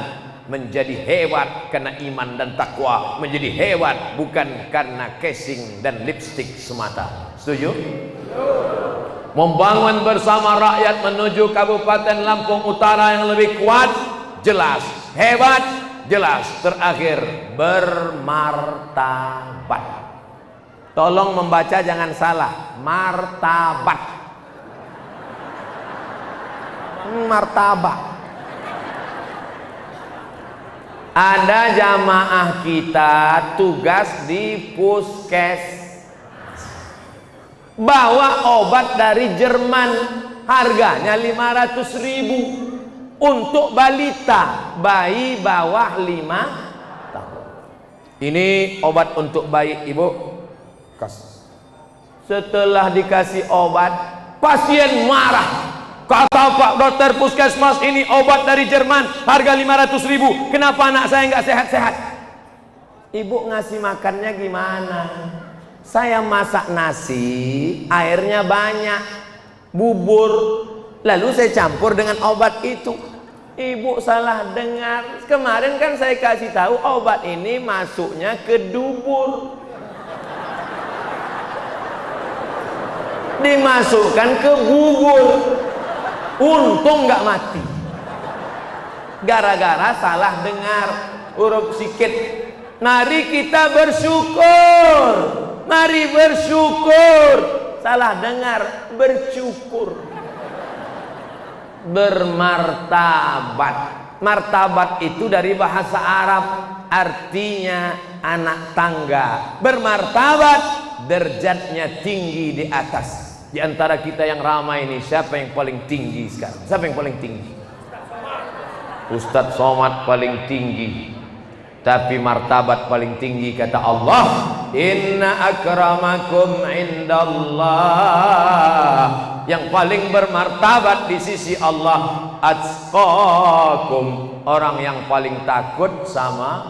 Speaker 1: menjadi hebat karena iman dan takwa, menjadi hebat bukan karena casing dan lipstick semata. Setuju? Membangun bersama rakyat menuju Kabupaten Lampung Utara yang lebih kuat, jelas. Hebat, jelas. Terakhir, bermartabat. Tolong membaca jangan salah, martabat. Martabat. Ada jamaah kita tugas di puskes, bawa obat dari Jerman, harganya 500.000 untuk balita, bayi bawah 5 tahun. Ini obat untuk bayi, ibu. Setelah dikasih obat, pasien marah. Kata Pak Dokter Puskesmas, ini obat dari Jerman, harga 500.000. Kenapa anak saya nggak sehat-sehat? Ibu ngasih makannya gimana? Saya masak nasi, airnya banyak, bubur, lalu saya campur dengan obat itu. Ibu salah dengar. Kemarin kan saya kasih tahu obat ini masuknya ke dubur, dimasukkan ke bubur. Untung nggak mati, gara-gara salah dengar huruf sikit. Mari kita bersyukur, mari bersyukur. Salah dengar, bersyukur. Bermartabat. Martabat itu dari bahasa Arab, artinya anak tangga. Bermartabat, derajatnya tinggi di atas. Di antara kita yang ramai ini, siapa yang paling tinggi sekarang? Siapa yang paling tinggi? Ustadz Somad paling tinggi, tapi martabat paling tinggi kata Allah, inna akramakum indallah, yang paling bermartabat di sisi Allah, atqakum, orang yang paling takut sama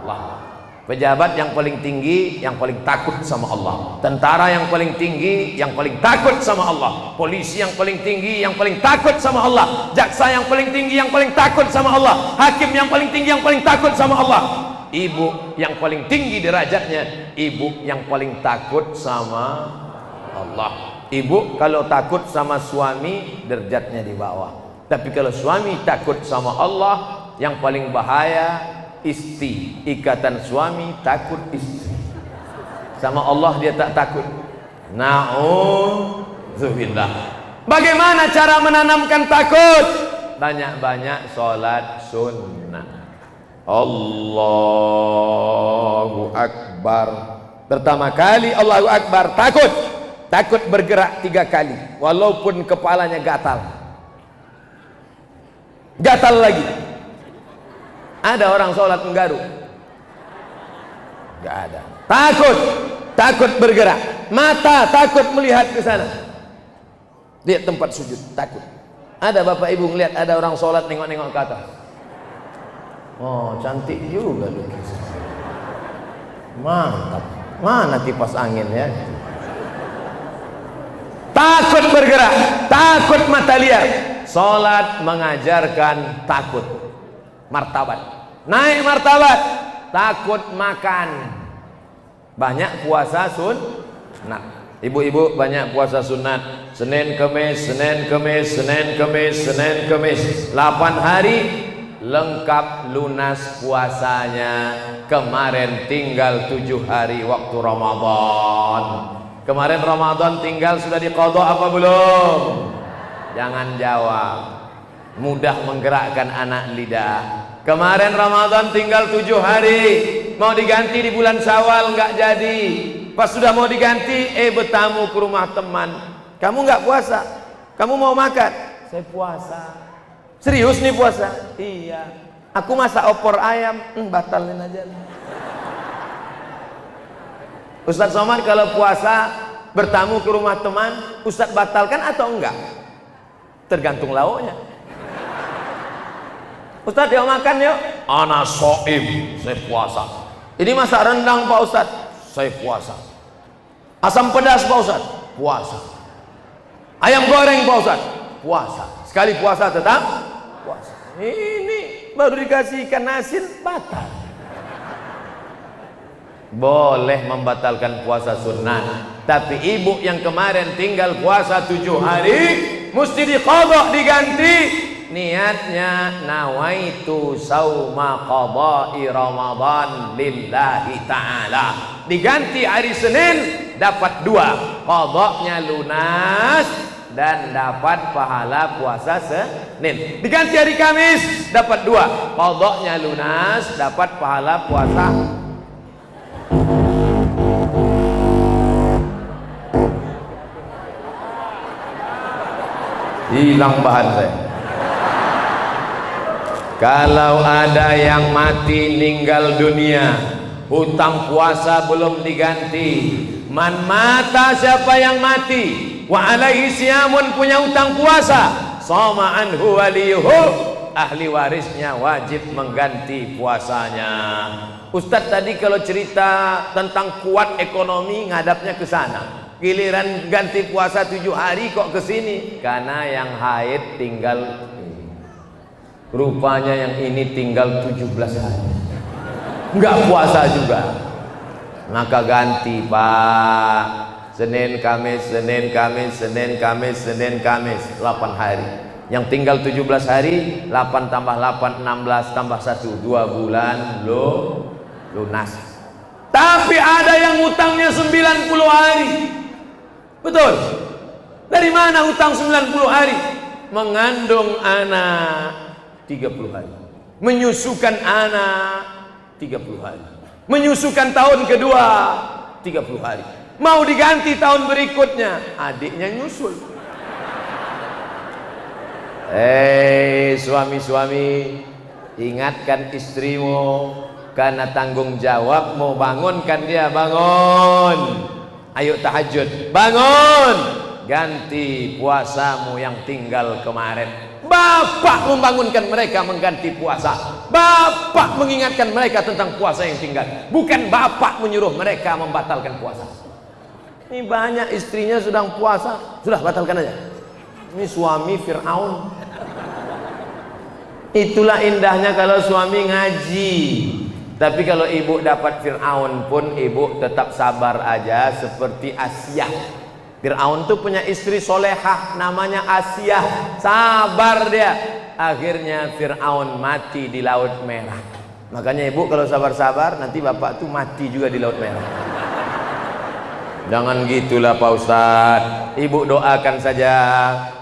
Speaker 1: Allah. Pejabat yang paling tinggi, yang paling takut sama Allah. Tentara yang paling tinggi, yang paling takut sama Allah. Polisi yang paling tinggi, yang paling takut sama Allah. Jaksa yang paling tinggi, yang paling takut sama Allah. Hakim yang paling tinggi, yang paling takut sama Allah. Ibu yang paling tinggi derajatnya, ibu yang paling takut sama Allah. Ibu kalau takut sama suami, derajatnya di bawah. Tapi kalau suami takut sama Allah, yang paling bahaya istri. Ikatan suami takut istri, sama Allah dia tak takut. Na'udzubillah. Bagaimana cara menanamkan takut? Banyak-banyak sholat sunnah. Allahu Akbar. Pertama kali Allahu Akbar, takut. Takut bergerak 3 kali, walaupun kepalanya gatal. Gatal lagi. Ada orang sholat menggaruk? Gak ada. Takut, takut bergerak. Mata takut melihat ke sana. Lihat tempat sujud, takut. Ada bapak ibu ngelihat ada orang sholat nengok-nengok ke atas. Oh, cantik juga lukis. Mantap. Mana kipas angin ya? Takut bergerak, takut mata liar. Sholat mengajarkan takut. Martabat, naik martabat. Takut makan. Banyak puasa sunat. Ibu-ibu banyak puasa sunat. Senin Kemis, Senin Kemis, Senin Kemis, Senin Kemis. 8 hari lengkap lunas puasanya. Kemarin tinggal 7 hari waktu Ramadan. Kemarin Ramadan tinggal sudah diqadha apa belum? Jangan jawab. Mudah menggerakkan anak lidah. Kemarin Ramadan tinggal 7 hari, mau diganti di bulan Syawal nggak jadi. Pas sudah mau diganti, bertamu ke rumah teman. Kamu nggak puasa? Kamu mau makan? Saya puasa. Serius nih puasa? Iya. Aku masak opor ayam. Batalin aja. Ustadz Somad kalau puasa bertamu ke rumah teman, Ustadz batalkan atau enggak? Tergantung lauknya. Ustadz yuk makan yuk. Ana soim, saya puasa. Ini masak rendang Pak Ustadz, saya puasa. Asam pedas Pak Ustadz, puasa. Ayam goreng Pak Ustadz, puasa. Sekali puasa tetap puasa. Ini baru dikasih ikan asin batal. Boleh membatalkan puasa sunnah, tapi ibu yang kemarin tinggal puasa 7 hari mesti diqadha, diganti. Niatnya nawaitu sauma qada'i Ramadan lillahi ta'ala, diganti hari Senin dapat 2, qadhanya lunas dan dapat pahala puasa Senin. Diganti hari Kamis dapat 2, qadhanya lunas dapat pahala puasa. Hilang bahan saya. Kalau ada yang mati meninggal dunia, hutang puasa belum diganti. Man mata, siapa yang mati, wa alaihi siyamun, punya hutang puasa, sama anhu waliyuhu, ahli warisnya wajib mengganti puasanya. Ustadz tadi kalau cerita tentang kuat ekonomi ngadapnya ke sana, giliran ganti puasa 7 hari kok ke sini? Karena yang haid tinggal, rupanya yang ini tinggal 17 hari enggak puasa juga, maka ganti Pak. Senin Kamis, Senin Kamis, Senin Kamis, Senin Kamis, 8 hari. Yang tinggal 17 hari, 8 tambah 8 16 tambah 1, 2 bulan lunas. Tapi ada yang utangnya 90 hari. Betul. Dari mana utang 90 hari? Mengandung anak 30 hari, menyusukan anak 30 hari, menyusukan tahun kedua 30 hari, mau diganti tahun berikutnya adiknya nyusul. Suami-suami, ingatkan istrimu, karena tanggung jawabmu, bangunkan dia, bangun, ayo tahajud, bangun, ganti puasamu yang tinggal kemarin. Bapak membangunkan mereka mengganti puasa, bapak mengingatkan mereka tentang puasa yang tinggal, bukan bapak menyuruh mereka membatalkan puasa. Ini banyak istrinya sedang puasa, sudah batalkan aja. Ini suami Fir'aun. Itulah indahnya kalau suami ngaji. Tapi kalau ibu dapat Fir'aun pun ibu tetap sabar aja, seperti Asyah. Fir'aun tuh punya istri solehah namanya Asyah, sabar dia. Akhirnya Fir'aun mati di Laut Merah. Makanya ibu kalau sabar-sabar, nanti bapak tuh mati juga di Laut Merah. Jangan gitulah Pak Ustadz. Ibu doakan saja,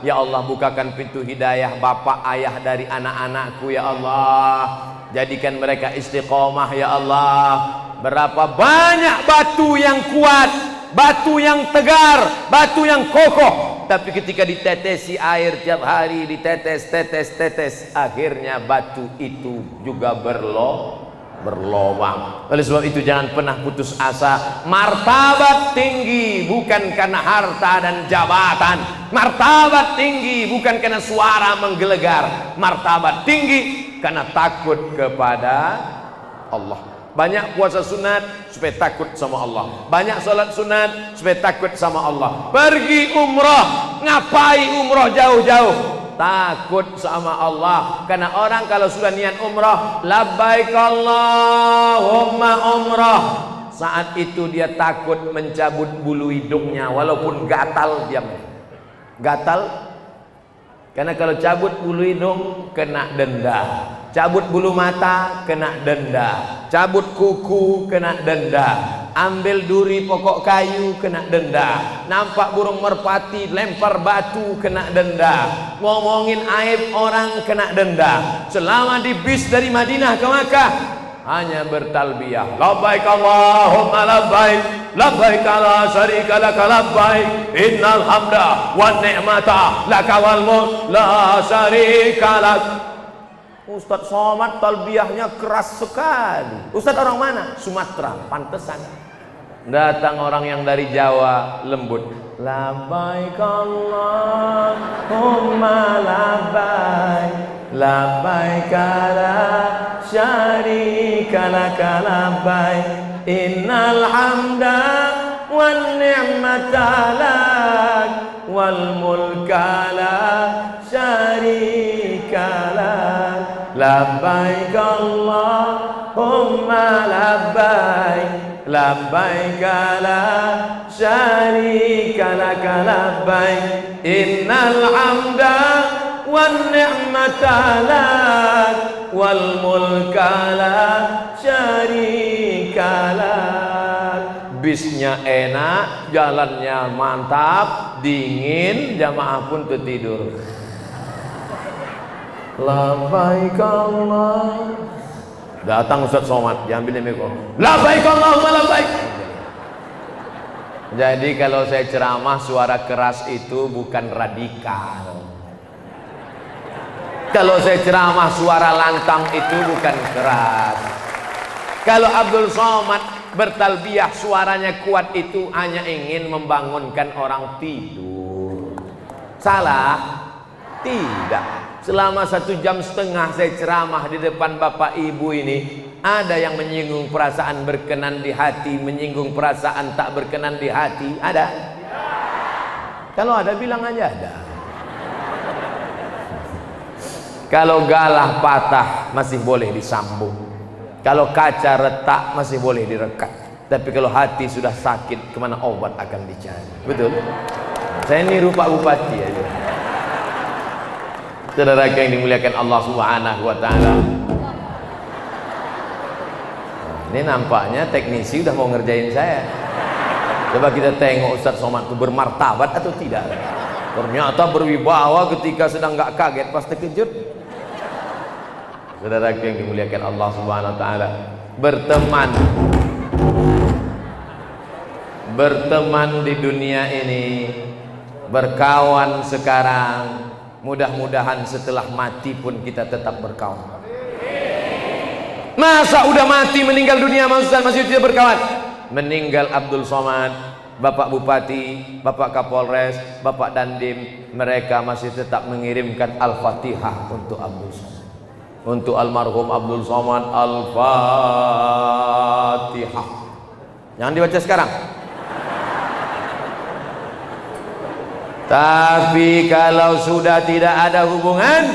Speaker 1: ya Allah bukakan pintu hidayah bapak ayah dari anak-anakku ya Allah, jadikan mereka istiqomah ya Allah. Berapa banyak batu yang kuat, batu yang tegar, batu yang kokoh, tapi ketika ditetesi air tiap hari, ditetes, tetes, tetes, akhirnya batu itu juga berlobang. Oleh sebab itu jangan pernah putus asa. Martabat tinggi bukan karena harta dan jabatan, martabat tinggi bukan karena suara menggelegar, martabat tinggi karena takut kepada Allah. Banyak puasa sunat supaya takut sama Allah, banyak salat sunat supaya takut sama Allah. Pergi umrah, ngapai umrah jauh-jauh? Takut sama Allah. Karena orang kalau sudah niat umrah, labbaik Allahumma umrah, saat itu dia takut mencabut bulu hidungnya, walaupun gatal dia gatal. Karena kalau cabut bulu hidung kena denda, cabut bulu mata kena denda, cabut kuku kena denda, ambil duri pokok kayu kena denda, nampak burung merpati lempar batu kena denda, ngomongin aib orang kena denda. Selama di bis dari Madinah ke Makkah hanya bertalbiyah, labbaik Allahumma labbaik, labbaik la syarika laka labbaik, innal hamda wan ni'mata laka wal mulk la syarika lak. Ustadz Somad talbiyahnya keras sekali. Ustadz orang mana? Sumatera, pantesan. Datang orang yang dari Jawa lembut, labbaik Allahumma labbaik, labbaik la syarika laka labbaik, innal hamda wan ni'mata lak wal mulka la syarika lak, Labbaik Allahumma labbaik, labbaik la syarika laka labbaik, innal hamda wan ni'mata lak wal mulka la syarika lak. Bisnya enak, jalannya mantap, dingin, jamaah pun tertidur. Labbaik Allah. Datang Ustaz Somad, diambil mikro. Labbaik Allahumma labbaik. Jadi kalau saya ceramah suara keras itu bukan radikal. Kalau saya ceramah suara lantang itu bukan keras. Kalau Abdul Somad bertalbiyah suaranya kuat itu hanya ingin membangunkan orang tidur. Salah? Tidak. Selama 1,5 jam saya ceramah di depan bapak ibu ini, ada yang menyinggung perasaan berkenan di hati, menyinggung perasaan tak berkenan di hati. Ada? Kalau ada bilang aja ada. Kalau galah patah masih boleh disambung, kalau kaca retak masih boleh direkat. Tapi kalau hati sudah sakit, kemana obat akan dicari? Betul? Saya niru Pak Bupati aja. Saudara yang dimuliakan Allah Subhanahu wa taala. Ini nampaknya teknisi udah mau ngerjain saya. Coba kita tengok Ustaz Somad itu bermartabat atau tidak. Ternyata berwibawa ketika sedang nggak kaget, pas terkejut. Saudara yang dimuliakan Allah Subhanahu wa taala, berteman di dunia ini, berkawan sekarang, mudah-mudahan setelah mati pun kita tetap berkawan. Masa udah mati meninggal dunia masih tidak berkawan? Meninggal Abdul Somad, Bapak Bupati, Bapak Kapolres, Bapak Dandim, mereka masih tetap mengirimkan Al-Fatihah untuk Abdul Somad. Untuk almarhum Abdul Somad, Al-Fatihah. Jangan dibaca sekarang. Tapi kalau sudah tidak ada hubungan,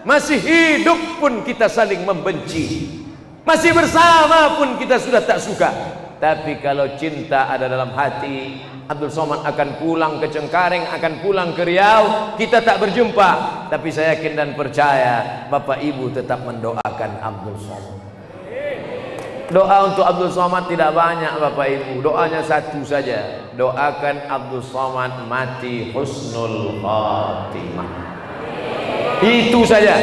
Speaker 1: masih hidup pun kita saling membenci, masih bersama pun kita sudah tak suka. Tapi kalau cinta ada dalam hati, Abdul Somad akan pulang ke Cengkareng, akan pulang ke Riau, kita tak berjumpa, tapi saya yakin dan percaya Bapak Ibu tetap mendoakan Abdul Somad. Doa untuk Abdul Somad tidak banyak Bapak Ibu, doanya satu saja, doakan Abdul Somad mati husnul khatimah. Itu saja,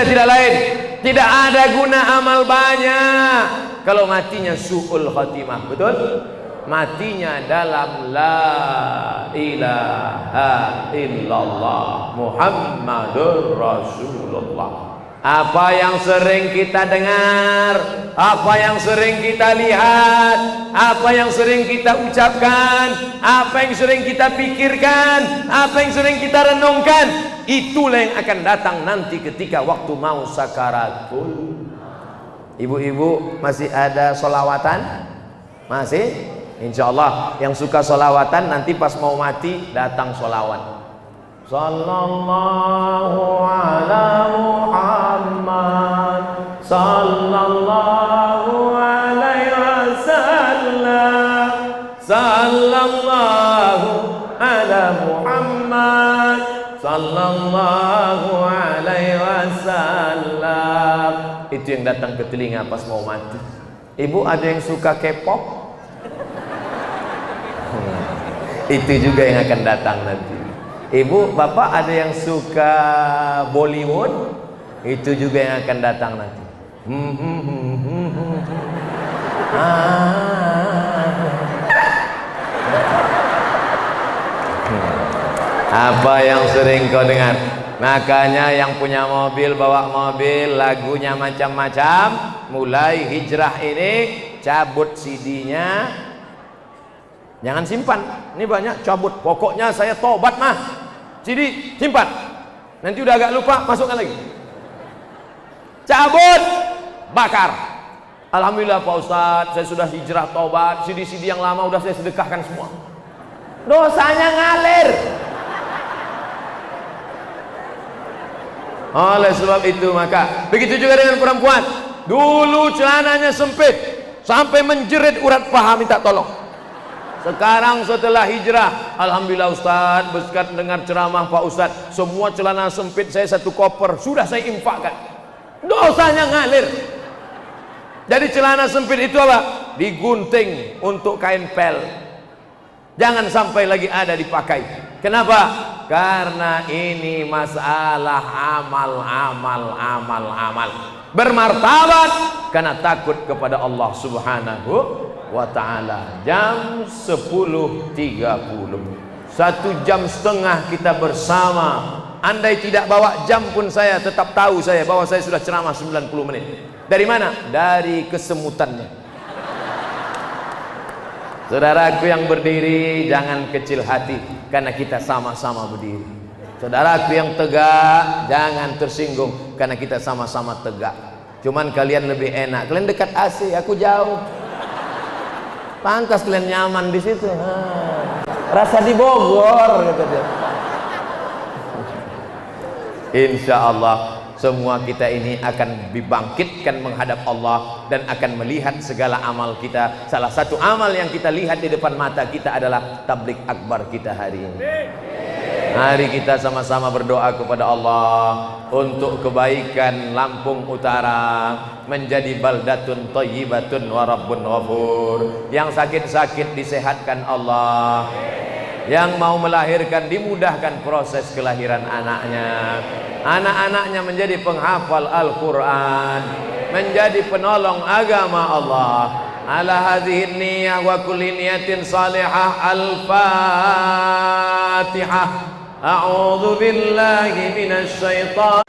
Speaker 1: tidak lain. Tidak ada guna amal banyak kalau matinya su'ul khatimah. Betul? Matinya dalam la ilaha illallah Muhammadur Rasulullah. Apa yang sering kita dengar, apa yang sering kita lihat, apa yang sering kita ucapkan, apa yang sering kita pikirkan, apa yang sering kita renungkan, itulah yang akan datang nanti ketika waktu mau sakaratul. Ibu-ibu masih ada solawatan? Masih? Insya Allah yang suka solawatan nanti pas mau mati datang solawat. Sallallahu ala Muhammad, sallallahu alaihi wasallam, sallallahu ala Muhammad, sallallahu alaihi wasallam. Itu yang datang ke telinga pas mau mati. Ibu ada yang suka K-pop? Itu juga yang akan datang nanti. Ibu, bapak ada yang suka Bollywood? Itu juga yang akan datang nanti. Apa yang sering kau dengar? Makanya yang punya mobil, bawa mobil, lagunya macam-macam. Mulai hijrah ini, cabut CD-nya, jangan simpan. Ini banyak cabut. Pokoknya saya tobat mah. CD simpan. Nanti udah agak lupa, masukkan lagi. Cabut, bakar. Alhamdulillah Pak Ustadz, saya sudah hijrah tobat. CD-CD yang lama udah saya sedekahkan semua. Dosanya ngalir. Oleh sebab itu maka begitu juga dengan perempuan. Dulu celananya sempit sampai menjerit urat paha minta tolong. Sekarang setelah hijrah, alhamdulillah Ustaz, berkat dengar ceramah Pak Ustaz, semua celana sempit saya 1 koper sudah saya infakkan. Dosanya ngalir. Jadi celana sempit itu apa? Digunting untuk kain pel. Jangan sampai lagi ada dipakai. Kenapa? Karena ini masalah amal. Bermartabat karena takut kepada Allah Subhanahu wa ta'ala. Jam 10.30, 1 jam setengah kita bersama. Andai tidak bawa jam pun saya tetap tahu saya bahwa saya sudah ceramah 90 menit. Dari mana? Dari kesemutannya. Saudaraku yang berdiri, jangan kecil hati karena kita sama-sama berdiri. Saudaraku yang tegak, jangan tersinggung karena kita sama-sama tegak. Cuman kalian lebih enak, kalian dekat AC, aku jauh. Pantas kalian nyaman di situ. Rasa di Bogor kata dia. Insya Allah semua kita ini akan dibangkitkan menghadap Allah dan akan melihat segala amal kita. Salah satu amal yang kita lihat di depan mata kita adalah tablik akbar kita hari ini. Mari kita sama-sama berdoa kepada Allah untuk kebaikan Lampung Utara menjadi baldatun thayyibatun wa rabbun ghafur. Yang sakit-sakit disehatkan Allah. Yang mau melahirkan dimudahkan proses kelahiran anaknya. Anak-anaknya menjadi penghafal Al-Quran, menjadi penolong agama Allah. Ala hadhihi niyyah wa kulli niyatin salihah. Al-Fatihah. A'udzu billahi minasy syaitan.